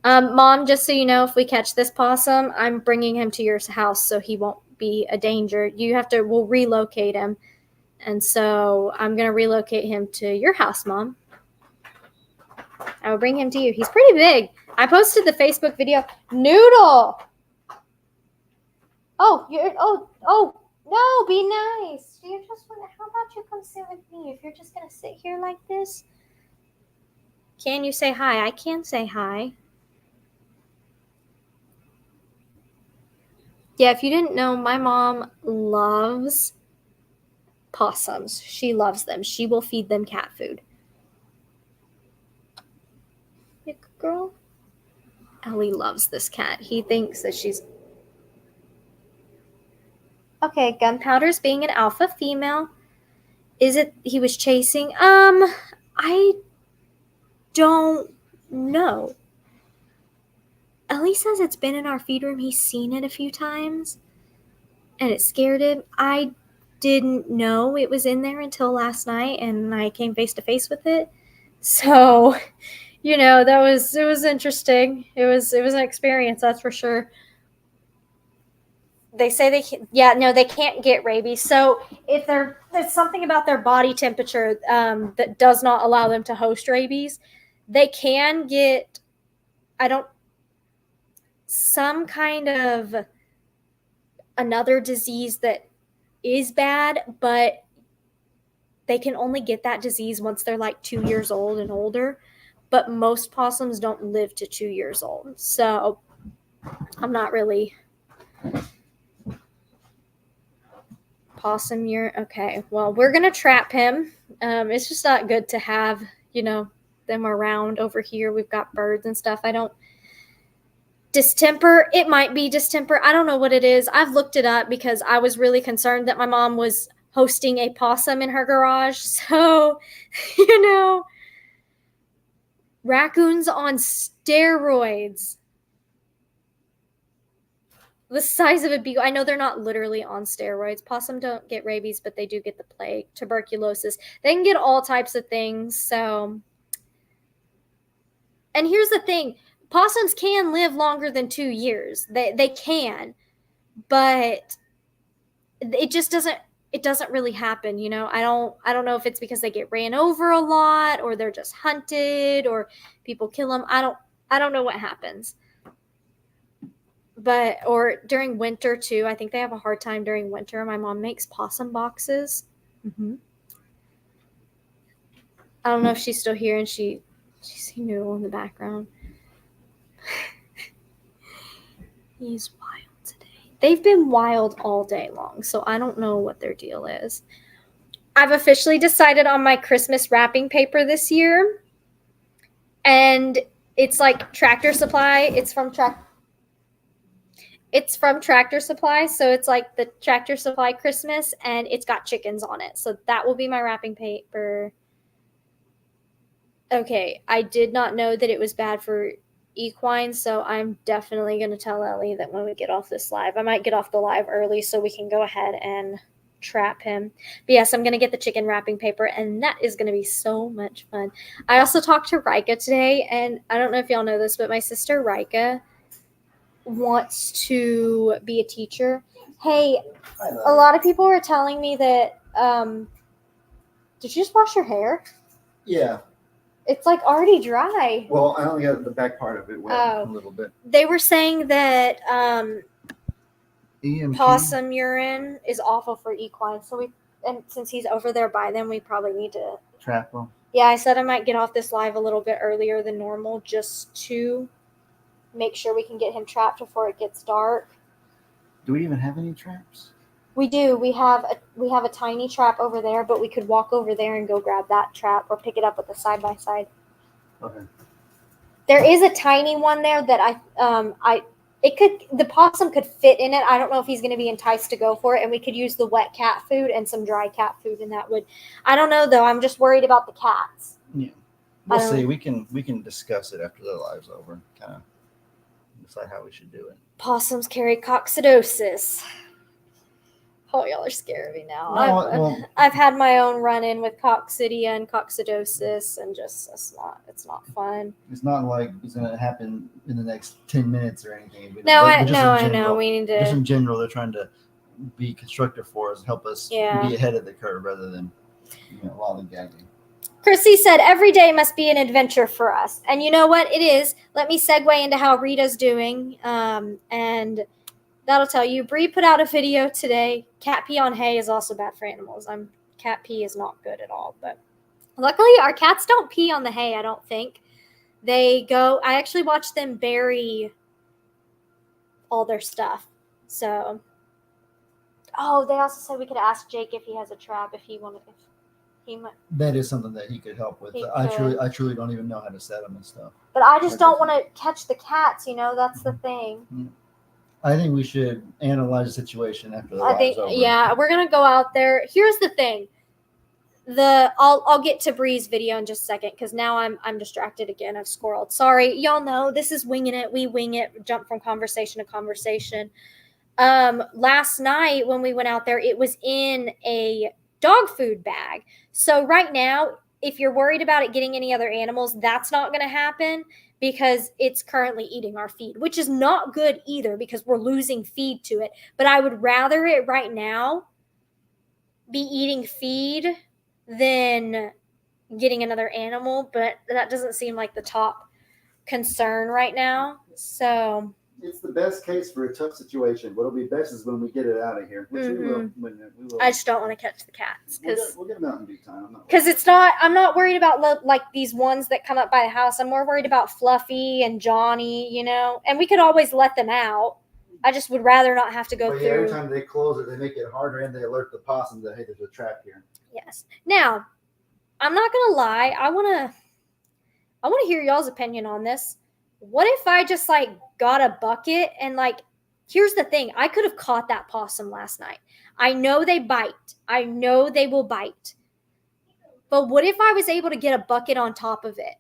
[SPEAKER 1] Mom, just so you know, if we catch this possum, I'm bringing him to your house so he won't be a danger. We'll relocate him. And so I'm going to relocate him to your house, Mom. I will bring him to you. He's pretty big. I posted the Facebook video. Noodle! Oh, no, be nice. How about you come sit with me if you're just going to sit here like this? Can you say hi? I can say hi. Yeah, if you didn't know, my mom loves possums. She loves them. She will feed them cat food. Good girl. Ellie loves this cat. He thinks that she's... Okay, Gunpowder's being an alpha female. Is it he was chasing? I don't know. Ellie says it's been in our feed room. He's seen it a few times. And it scared him. I didn't know it was in there until last night, and I came face to face with it. So, you know, it was interesting. It was an experience, that's for sure. They say they can't get rabies. So if there's something about their body temperature that does not allow them to host rabies, they can get some kind of another disease that is bad, but they can only get that disease once they're like 2 years old and older. But most possums don't live to 2 years old. So I'm not really possum year. Okay, well, we're going to trap him. It's just not good to have, them around over here. We've got birds and stuff. I don't distemper. It might be distemper. I don't know what it is. I've looked it up because I was really concerned that my mom was hosting a possum in her garage. So, raccoons on steroids. The size of a beagle. I know they're not literally on steroids. Possum don't get rabies, but they do get the plague, tuberculosis. They can get all types of things. So, and here's the thing. Possums can live longer than 2 years. They can, but it just doesn't really happen. I don't know if it's because they get ran over a lot or they're just hunted or people kill them. I don't know what happens. Or during winter too. I think they have a hard time during winter. My mom makes possum boxes. Mm-hmm. I don't know if she's still here and she's Noodle in the background. He's wild today. They've been wild all day long, so I don't know what their deal is. I've officially decided on my Christmas wrapping paper this year, and it's like Tractor Supply. It's from Tractor Supply, so it's like the Tractor Supply Christmas, and it's got chickens on it. So that will be my wrapping paper. Okay, I did not know that it was bad for equine, so I'm definitely going to tell Ellie that when we get off this live. I might get off the live early so we can go ahead and trap him. But yes, I'm going to get the chicken wrapping paper, and that is going to be so much fun. I also talked to Rika today, and I don't know if y'all know this, but my sister Rika wants to be a teacher. Hey,
[SPEAKER 2] I know.
[SPEAKER 1] a lot of people are telling me that, did you just wash your hair?
[SPEAKER 2] Yeah.
[SPEAKER 1] It's like already dry.
[SPEAKER 2] Well, I only got the back part of it wet a little bit.
[SPEAKER 1] They were saying that
[SPEAKER 2] EMT?
[SPEAKER 1] Possum urine is awful for equine, and since he's over there by them, we probably need to
[SPEAKER 2] Trap them.
[SPEAKER 1] Yeah, I said I might get off this live a little bit earlier than normal just to make sure we can get him trapped before it gets dark.
[SPEAKER 2] Do we even have any traps?
[SPEAKER 1] We do. We have a tiny trap over there, but we could walk over there and go grab that trap or pick it up with the side by side.
[SPEAKER 2] Okay.
[SPEAKER 1] There is a tiny one there that the possum could fit in it. I don't know if he's going to be enticed to go for it, and we could use the wet cat food and some dry cat food, and that would. I don't know though. I'm just worried about the cats.
[SPEAKER 2] Yeah, we'll see. We can discuss it after the live's over. Kind of decide how we should do it.
[SPEAKER 1] Possums carry coccidosis. Oh, y'all are scaring me now. I've had my own run-in with coccidia and coccidosis, and just it's not fun.
[SPEAKER 2] It's not like it's gonna happen in the next 10 minutes or anything.
[SPEAKER 1] I know. We need to.
[SPEAKER 2] Just in general, they're trying to be constructive for us, help us be ahead of the curve rather than lollygagging.
[SPEAKER 1] Chrissy said every day must be an adventure for us, and you know what? It is. Let me segue into how Rita's doing, and. That'll tell you. Bree put out a video today. Cat pee on hay is also bad for animals. Cat pee is not good at all. But luckily, our cats don't pee on the hay, I don't think. They go. I actually watched them bury all their stuff. So, they also said we could ask Jake if he has a trap if he wanted.
[SPEAKER 2] That is something that he could help with. I truly don't even know how to set them and stuff.
[SPEAKER 1] But I just don't want to catch the cats. That's the thing.
[SPEAKER 2] Mm-hmm. I think we should analyze the situation after the live's over.
[SPEAKER 1] Yeah, we're gonna go out there. Here's the thing. I'll get to Bree's video in just a second because now I'm distracted again. I've squirreled. Sorry, y'all know this is Winging It. We wing it, jump from conversation to conversation. Last night when we went out there, it was in a dog food bag. So right now, if you're worried about it getting any other animals, that's not going to happen. Because it's currently eating our feed, which is not good either because we're losing feed to it. But I would rather it right now be eating feed than getting another animal. But that doesn't seem like the top concern right now. So
[SPEAKER 2] it's the best case for a tough situation. What'll be best is when we get it out of here, which we will.
[SPEAKER 1] I just don't want to catch the cats because
[SPEAKER 2] we'll get them out in due time.
[SPEAKER 1] Because I'm not worried about like these ones that come up by the house. I'm more worried about Fluffy and Johnny, and we could always let them out. I just would rather not have to go through.
[SPEAKER 2] Every time they close it, they make it harder and they alert the possum that hey, there's a trap here.
[SPEAKER 1] Yes. Now, I'm not gonna lie. I wanna hear y'all's opinion on this. What if I just got a bucket and here's the thing. I could have caught that possum last night. I know they bite. I know they will bite. But what if I was able to get a bucket on top of it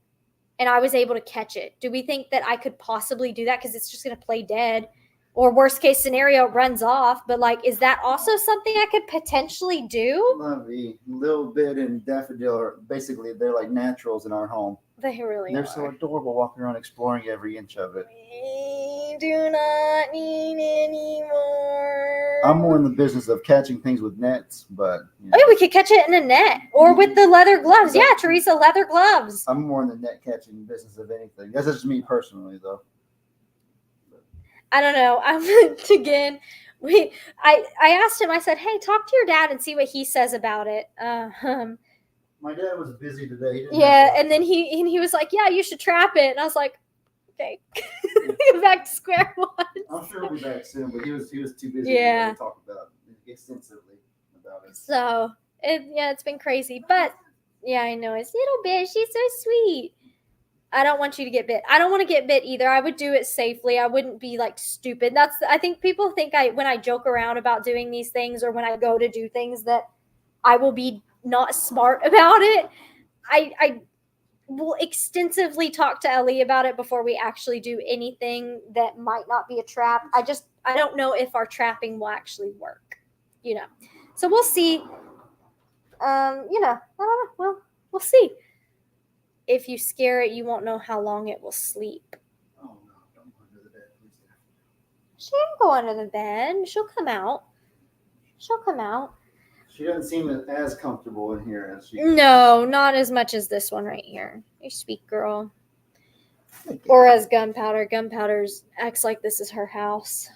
[SPEAKER 1] and I was able to catch it? Do we think that I could possibly do that? Because it's just going to play dead. Or worst case scenario, it runs off. But is that also something I could potentially do?
[SPEAKER 2] Lovey, Little Bit and Daffodil are basically, they're like naturals in our home.
[SPEAKER 1] They really
[SPEAKER 2] They're
[SPEAKER 1] are.
[SPEAKER 2] so adorable walking around exploring every inch of it.
[SPEAKER 1] We do not need any more.
[SPEAKER 2] I'm more in the business of catching things with nets, but...
[SPEAKER 1] Oh, yeah, we could catch it in a net or with the leather gloves. Yeah, Teresa, leather gloves.
[SPEAKER 2] I'm more in the net catching business of anything. That's just me personally, though.
[SPEAKER 1] I don't know. Again, I asked him, I said, hey, talk to your dad and see what he says about it.
[SPEAKER 2] My dad was busy today.
[SPEAKER 1] And then he was like, yeah, you should trap it. And I was like, okay. Back to square one.
[SPEAKER 2] I'm sure he'll be back soon, but he was too busy to talk about extensively about it.
[SPEAKER 1] So, it's been crazy. But, yeah, I know. It's Little Bit. She's so sweet. I don't want you to get bit. I don't want to get bit either. I would do it safely. I wouldn't be stupid. I think people think when I joke around about doing these things or when I go to do things that I will be not smart about it. I will extensively talk to Ellie about it before we actually do anything that might not be a trap. I don't know if our trapping will actually work, So we'll see. I don't know. We'll see. If you scare it, you won't know how long it will sleep.
[SPEAKER 2] Oh, no. Don't go under the bed, please.
[SPEAKER 1] She didn't go under the bed. She'll come out. She'll come out.
[SPEAKER 2] She doesn't seem as comfortable in here as she.
[SPEAKER 1] No, not as much as this one right here. You sweet girl. Or as Gunpowder. Gunpowder's acts like this is her house.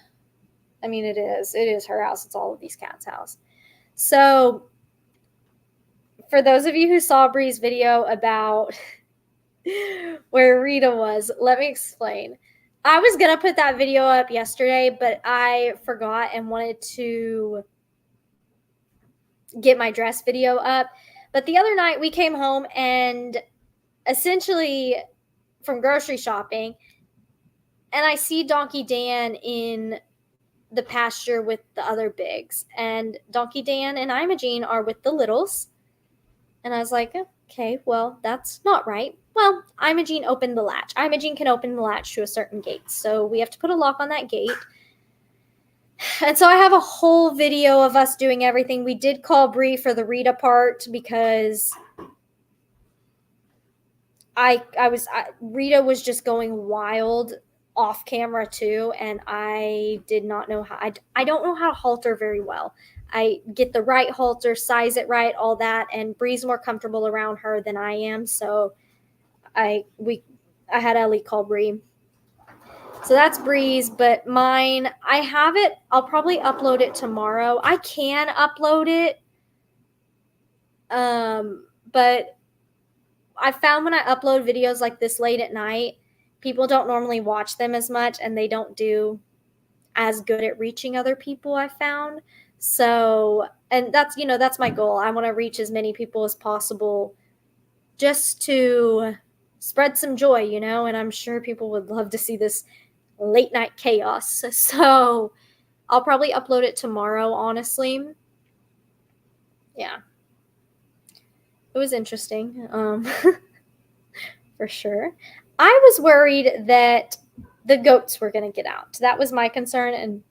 [SPEAKER 1] I mean, it is. It is her house. It's all of these cats' house. So, for those of you who saw Bree's video about where Rita was, let me explain. I was going to put that video up yesterday, but I forgot and wanted to get my dress video up. But the other night we came home and essentially from grocery shopping, and I see Donkey Dan in the pasture with the other bigs, and Donkey Dan and Imogene are with the littles. And I was like, okay, well, that's not right. Well, Imogene opened the latch. Imogene can open the latch to a certain gate, so we have to put a lock on that gate. And so I have a whole video of us doing everything. We did call Bree for the Rita part because Rita was just going wild off camera too, and I did not know how. I don't know how to halter very well. I get the right halter, size it right, all that, and Bree's more comfortable around her than I am, so I had Ellie call Bree. So that's Bree's, but mine, I have it. I'll probably upload it tomorrow. I can upload it, but I found when I upload videos like this late at night, people don't normally watch them as much, and they don't do as good at reaching other people, I found. So, and that's, that's my goal. I want to reach as many people as possible just to spread some joy, and I'm sure people would love to see this late night chaos. So I'll probably upload it tomorrow, honestly. Yeah. It was interesting, for sure. I was worried that the goats were going to get out. That was my concern, and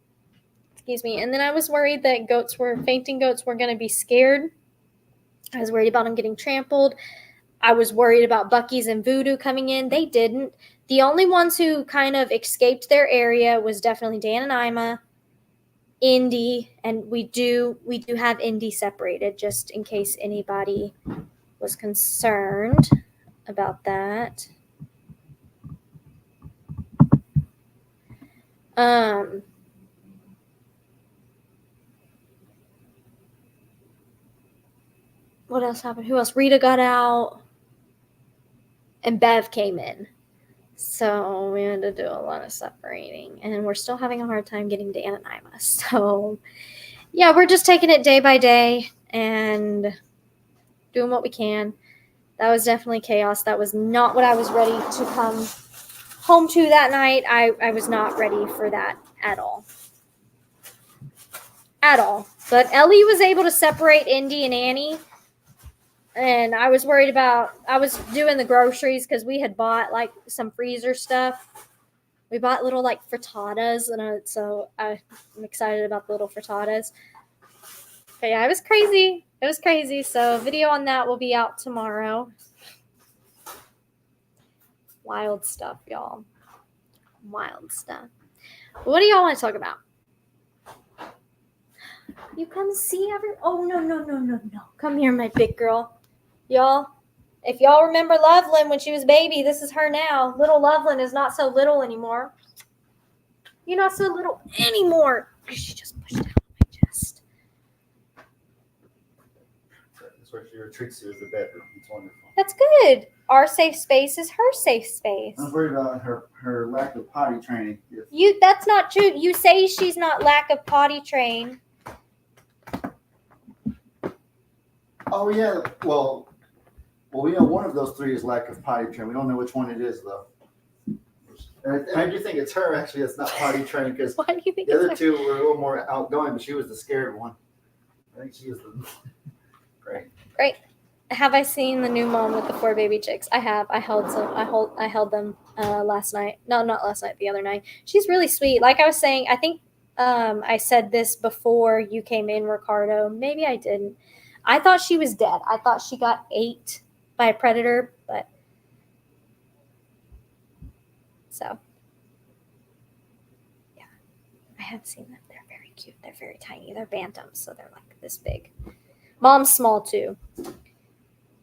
[SPEAKER 1] then I was worried that fainting goats were going to be scared. I was worried about them getting trampled. I was worried about Bucky's and Voodoo coming in. They didn't. The only ones who kind of escaped their area was definitely Dan and Ima, Indy, and we do have Indy separated just in case anybody was concerned about that. What else happened? Who else? Rita got out, and Bev came in. So we had to do a lot of separating, and we're still having a hard time getting Dan and Ima. So yeah, we're just taking it day by day and doing what we can. That was definitely chaos. That was not what I was ready to come home to that night. I was not ready for that at all. At all. But Ellie was able to separate Indy and Annie. And I was worried about, I was doing the groceries because we had bought like some freezer stuff. We bought little like frittatas, and so I'm excited about the little frittatas. But yeah, it was crazy. It was crazy. So video on that will be out tomorrow. Wild stuff, y'all. Wild stuff. What do y'all want to talk about? You come see oh, no. Come here, my big girl. Y'all, if y'all remember Loveland when she was baby, this is her now. Little Loveland is not so little anymore. You're not so little anymore. She just pushed it out of my chest.
[SPEAKER 2] That's where she retreats to, is the bedroom. It's wonderful.
[SPEAKER 1] That's good. Our safe space is her safe space.
[SPEAKER 2] I'm worried about her lack of potty training.
[SPEAKER 1] That's not true. You say she's not lack of potty trained.
[SPEAKER 2] Oh yeah. Well, we know one of those three is lack of potty training. We don't know which one it is though. And I do think it's her actually that's not potty trained, because
[SPEAKER 1] Why do you think
[SPEAKER 2] the other two were a little more outgoing, but she was the scared one. I think she is the great.
[SPEAKER 1] Have I seen the new mom with the 4 baby chicks? I have. I held them last night. No, not last night. The other night. She's really sweet. Like I was saying, I think I said this before you came in, Ricardo. Maybe I didn't. I thought she was dead. I thought she got ate by a predator, but so yeah. have seen them. They're very cute. They're very tiny. They're bantams, so they're like this big. Mom's small too.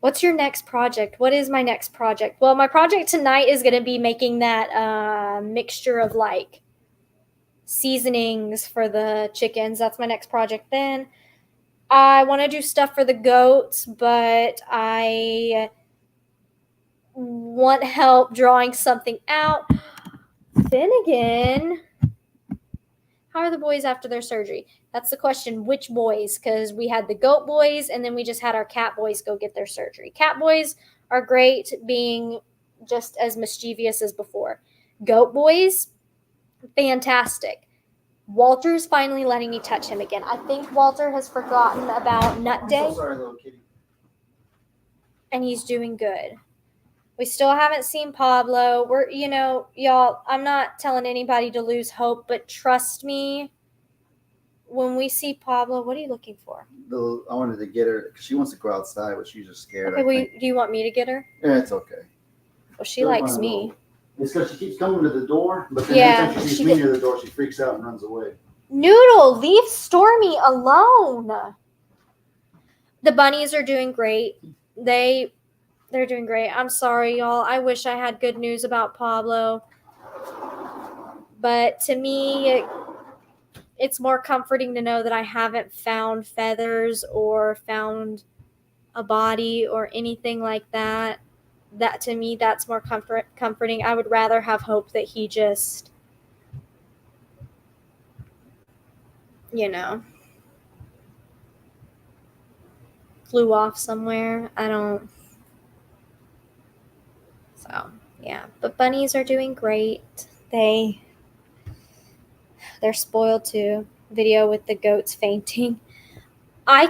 [SPEAKER 1] What's your next project? What is my next project? Well, my project tonight is going to be making that mixture of like seasonings for the chickens. That's my next project. Then I want to do stuff for the goats, but I want help drawing something out. Finnegan, how are the boys after their surgery? That's the question. Which boys? Because we had the goat boys, and then we just had our cat boys go get their surgery. Cat boys are great, being just as mischievous as before. Goat boys, fantastic. Walter's finally letting me touch him again. I think Walter has forgotten about Nut Day.
[SPEAKER 2] I'm so sorry, little kitty.
[SPEAKER 1] And he's doing good. We still haven't seen Pablo. We're, y'all, I'm not telling anybody to lose hope, but trust me, when we see Pablo, what are you looking for?
[SPEAKER 2] I wanted to get her because she wants to go outside, but she's just scared.
[SPEAKER 1] Okay, do you want me to get her?
[SPEAKER 2] Yeah, it's okay.
[SPEAKER 1] Well, she likes me.
[SPEAKER 2] It's because she keeps coming to the door, but then
[SPEAKER 1] Yeah,
[SPEAKER 2] every time she sees me near the door, she freaks out and runs away.
[SPEAKER 1] Noodle, leave Stormy alone. The bunnies are doing great. They're doing great. I'm sorry, y'all. I wish I had good news about Pablo. But to me, it's more comforting to know that I haven't found feathers or found a body or anything like that. That to me, that's more comforting. I would rather have hope that he just, flew off somewhere. So, yeah. But bunnies are doing great. They're spoiled too. Video with the goats fainting. I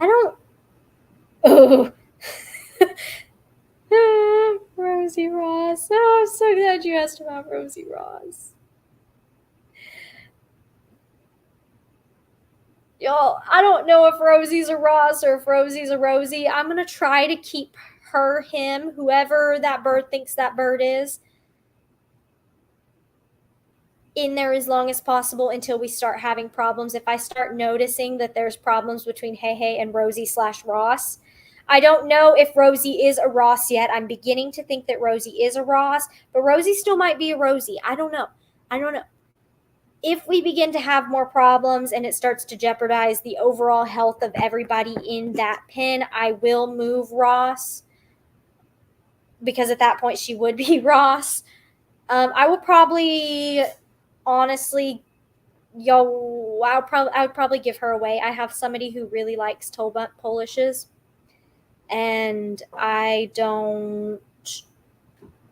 [SPEAKER 1] don't. Oh. Rosie Ross. Oh, I'm so glad you asked about Rosie Ross. Y'all, I don't know if Rosie's a Ross or if Rosie's a Rosie. I'm going to try to keep her, him, whoever that bird thinks that bird is, in there as long as possible until we start having problems. If I start noticing that there's problems between Hey Hey and Rosie/Ross, I don't know if Rosie is a Ross yet. I'm beginning to think that Rosie is a Ross, but Rosie still might be a Rosie. I don't know. If we begin to have more problems and it starts to jeopardize the overall health of everybody in that pen, I will move Ross, because at that point she would be Ross. I would probably, honestly, I would probably give her away. I have somebody who really likes Tolbunt Polishes, and I don't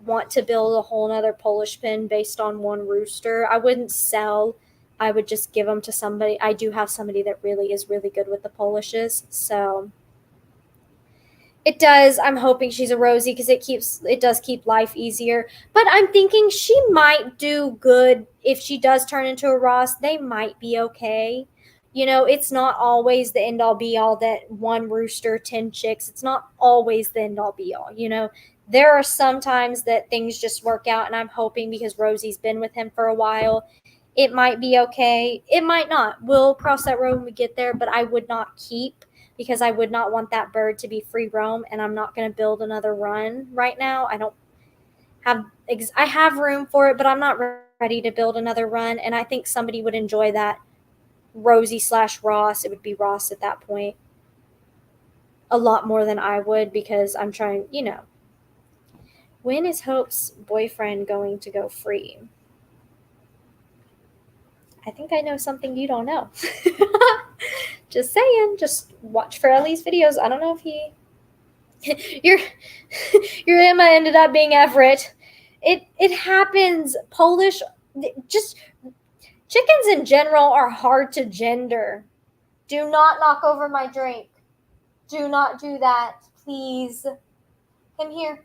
[SPEAKER 1] want to build a whole nother Polish pin based on one rooster. I wouldn't sell. I would just give them to somebody. I do have somebody that really is really good with the Polishes, so it does. I'm hoping she's a Rosie because it does keep life easier. But I'm thinking she might do good if she does turn into a Ross. They might be okay. It's not always the end all be all that one rooster, 10 chicks. It's not always the end all be all. There are some times that things just work out, and I'm hoping because Rosie's been with him for a while, it might be okay. It might not. We'll cross that road when we get there, but I would not keep, because I would not want that bird to be free roam, and I'm not going to build another run right now. I have room for it, but I'm not ready to build another run, and I think somebody would enjoy that Rosie/Ross. It would be Ross at that point a lot more than I would, because I'm trying, When is Hope's boyfriend going to go free? I think I know something you don't know. Just saying. Just watch for Ellie's videos. I don't know if your Emma ended up being Everett. It happens. Polish, just chickens in general are hard to gender. Do not knock over my drink. Do not do that, please. Come here.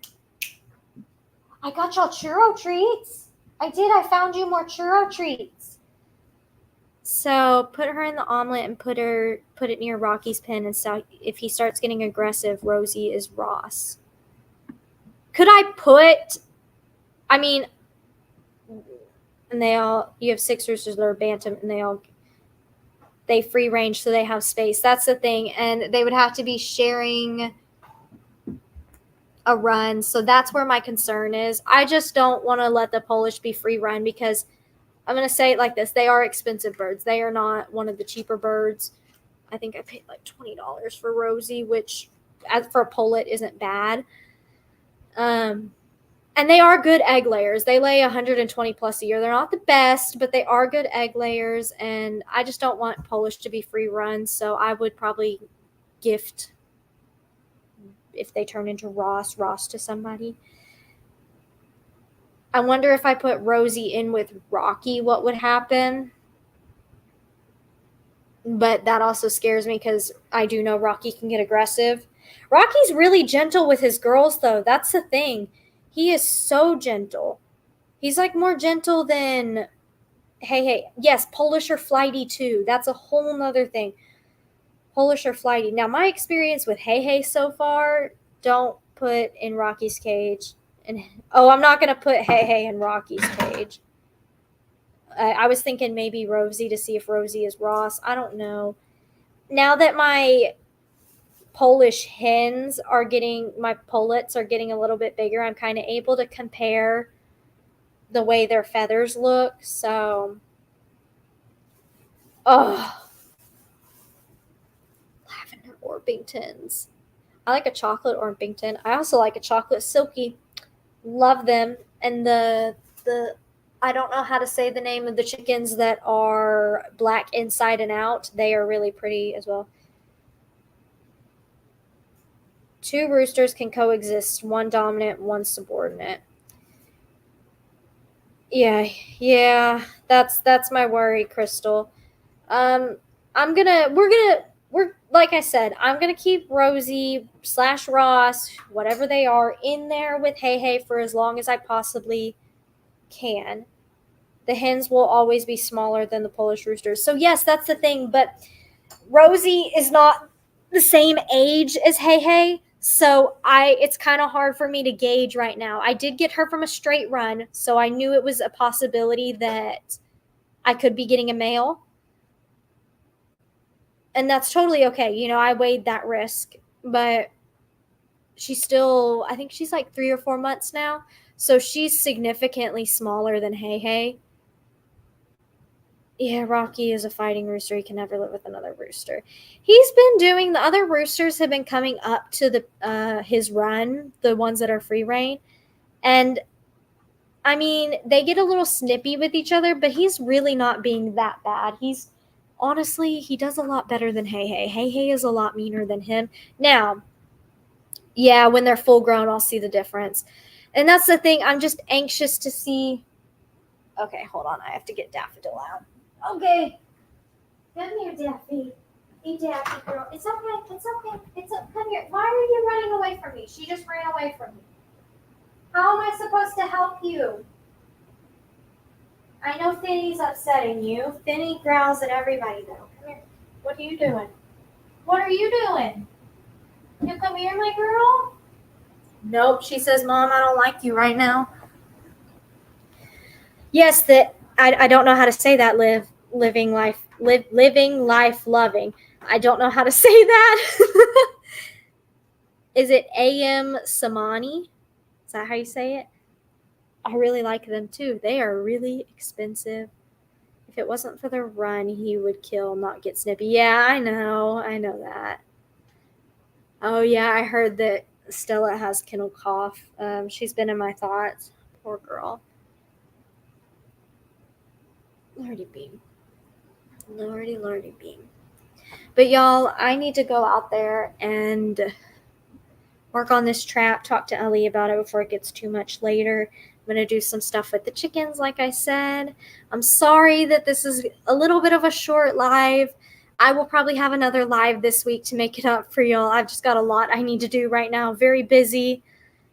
[SPEAKER 1] I got y'all churro treats. I did. I found you more churro treats. So put her in the omelet and put it near Rocky's pen, and so if he starts getting aggressive, Rosie is Ross. Could I put? I mean, and you have 6 roosters that are bantam, and they free range, so they have space. That's the thing. And they would have to be sharing a run. So that's where my concern is. I just don't want to let the Polish be free run, because I'm going to say it like this. They are expensive birds. They are not one of the cheaper birds. I think I paid like $20 for Rosie, which for a pullet isn't bad. And they are good egg layers. They lay 120 plus a year. They're not the best, but they are good egg layers. And I just don't want Polish to be free run. So I would probably gift, if they turn into Ross to somebody. I wonder if I put Rosie in with Rocky, what would happen? But that also scares me, because I do know Rocky can get aggressive. Rocky's really gentle with his girls, though. That's the thing. He is so gentle. He's like more gentle than Hey. Yes, Polish or flighty too. That's a whole nother thing. Polish or flighty. Now, my experience with Hey so far, don't put in Rocky's cage. I'm not going to put Hey in Rocky's cage. I was thinking maybe Rosie, to see if Rosie is Ross. I don't know. Now that my Polish hens my pullets are getting a little bit bigger, I'm kind of able to compare the way their feathers look. So, lavender Orpingtons. I like a chocolate Orpington. I also like a chocolate silky. Love them. And the I don't know how to say the name of the chickens that are black inside and out. They are really pretty as well. 2 roosters can coexist, 1 dominant, 1 subordinate. Yeah, that's my worry, Crystal. We're like I said, I'm gonna keep Rosie / Ross, whatever they are, in there with Hey for as long as I possibly can. The hens will always be smaller than the Polish roosters. So yes, that's the thing, but Rosie is not the same age as Hey. So it's kind of hard for me to gauge right now. I did get her from a straight run, so I knew it was a possibility that I could be getting a male. And that's totally okay. I weighed that risk, but she's still, I think she's like 3 or 4 months now. So she's significantly smaller than Hey. Yeah, Rocky is a fighting rooster. He can never live with another rooster. The other roosters have been coming up to his run, the ones that are free reign. And I mean, they get a little snippy with each other, but he's really not being that bad. Honestly, he does a lot better than Hey. Hey is a lot meaner than him. Now, yeah, when they're full grown, I'll see the difference. And that's the thing. I'm just anxious to see. Okay, hold on. I have to get Daffodil out. Okay. Come here, Daffy. Hey, Daffy girl. It's okay. Come here. Why are you running away from me? She just ran away from me. How am I supposed to help you? I know Finny's upsetting you. Finny growls at everybody, though. Come here. What are you doing? What are you doing? You come here, my girl? Nope. She says, Mom, I don't like you right now. Yes, I don't know how to say that. Living life loving. I don't know how to say that. Is it A.M. Samani? Is that how you say it? I really like them too. They are really expensive. If it wasn't for the run, he would kill, not get snippy. Yeah, I know that. Oh yeah, I heard that Stella has kennel cough. She's been in my thoughts. Poor girl. Lordy beam. But y'all, I need to go out there and work on this trap, talk to Ellie about it before it gets too much later. I'm going to do some stuff with the chickens, like I said. I'm sorry that this is a little bit of a short live. I will probably have another live this week to make it up for y'all. I've just got a lot I need to do right now. Very busy.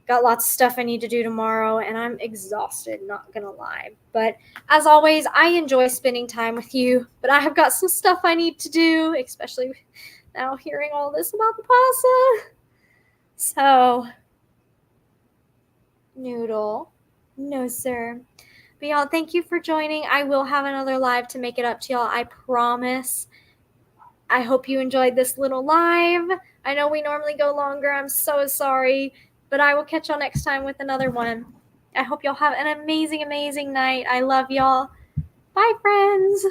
[SPEAKER 1] Got lots of stuff I need to do tomorrow, and I'm exhausted, not going to lie. But as always, I enjoy spending time with you, but I have got some stuff I need to do, especially now hearing all this about the possum. So, Noodle. No, sir. But y'all, thank you for joining. I will have another live to make it up to y'all. I promise. I hope you enjoyed this little live. I know we normally go longer. I'm so sorry. But I will catch y'all next time with another one. I hope y'all have an amazing, amazing night. I love y'all. Bye, friends.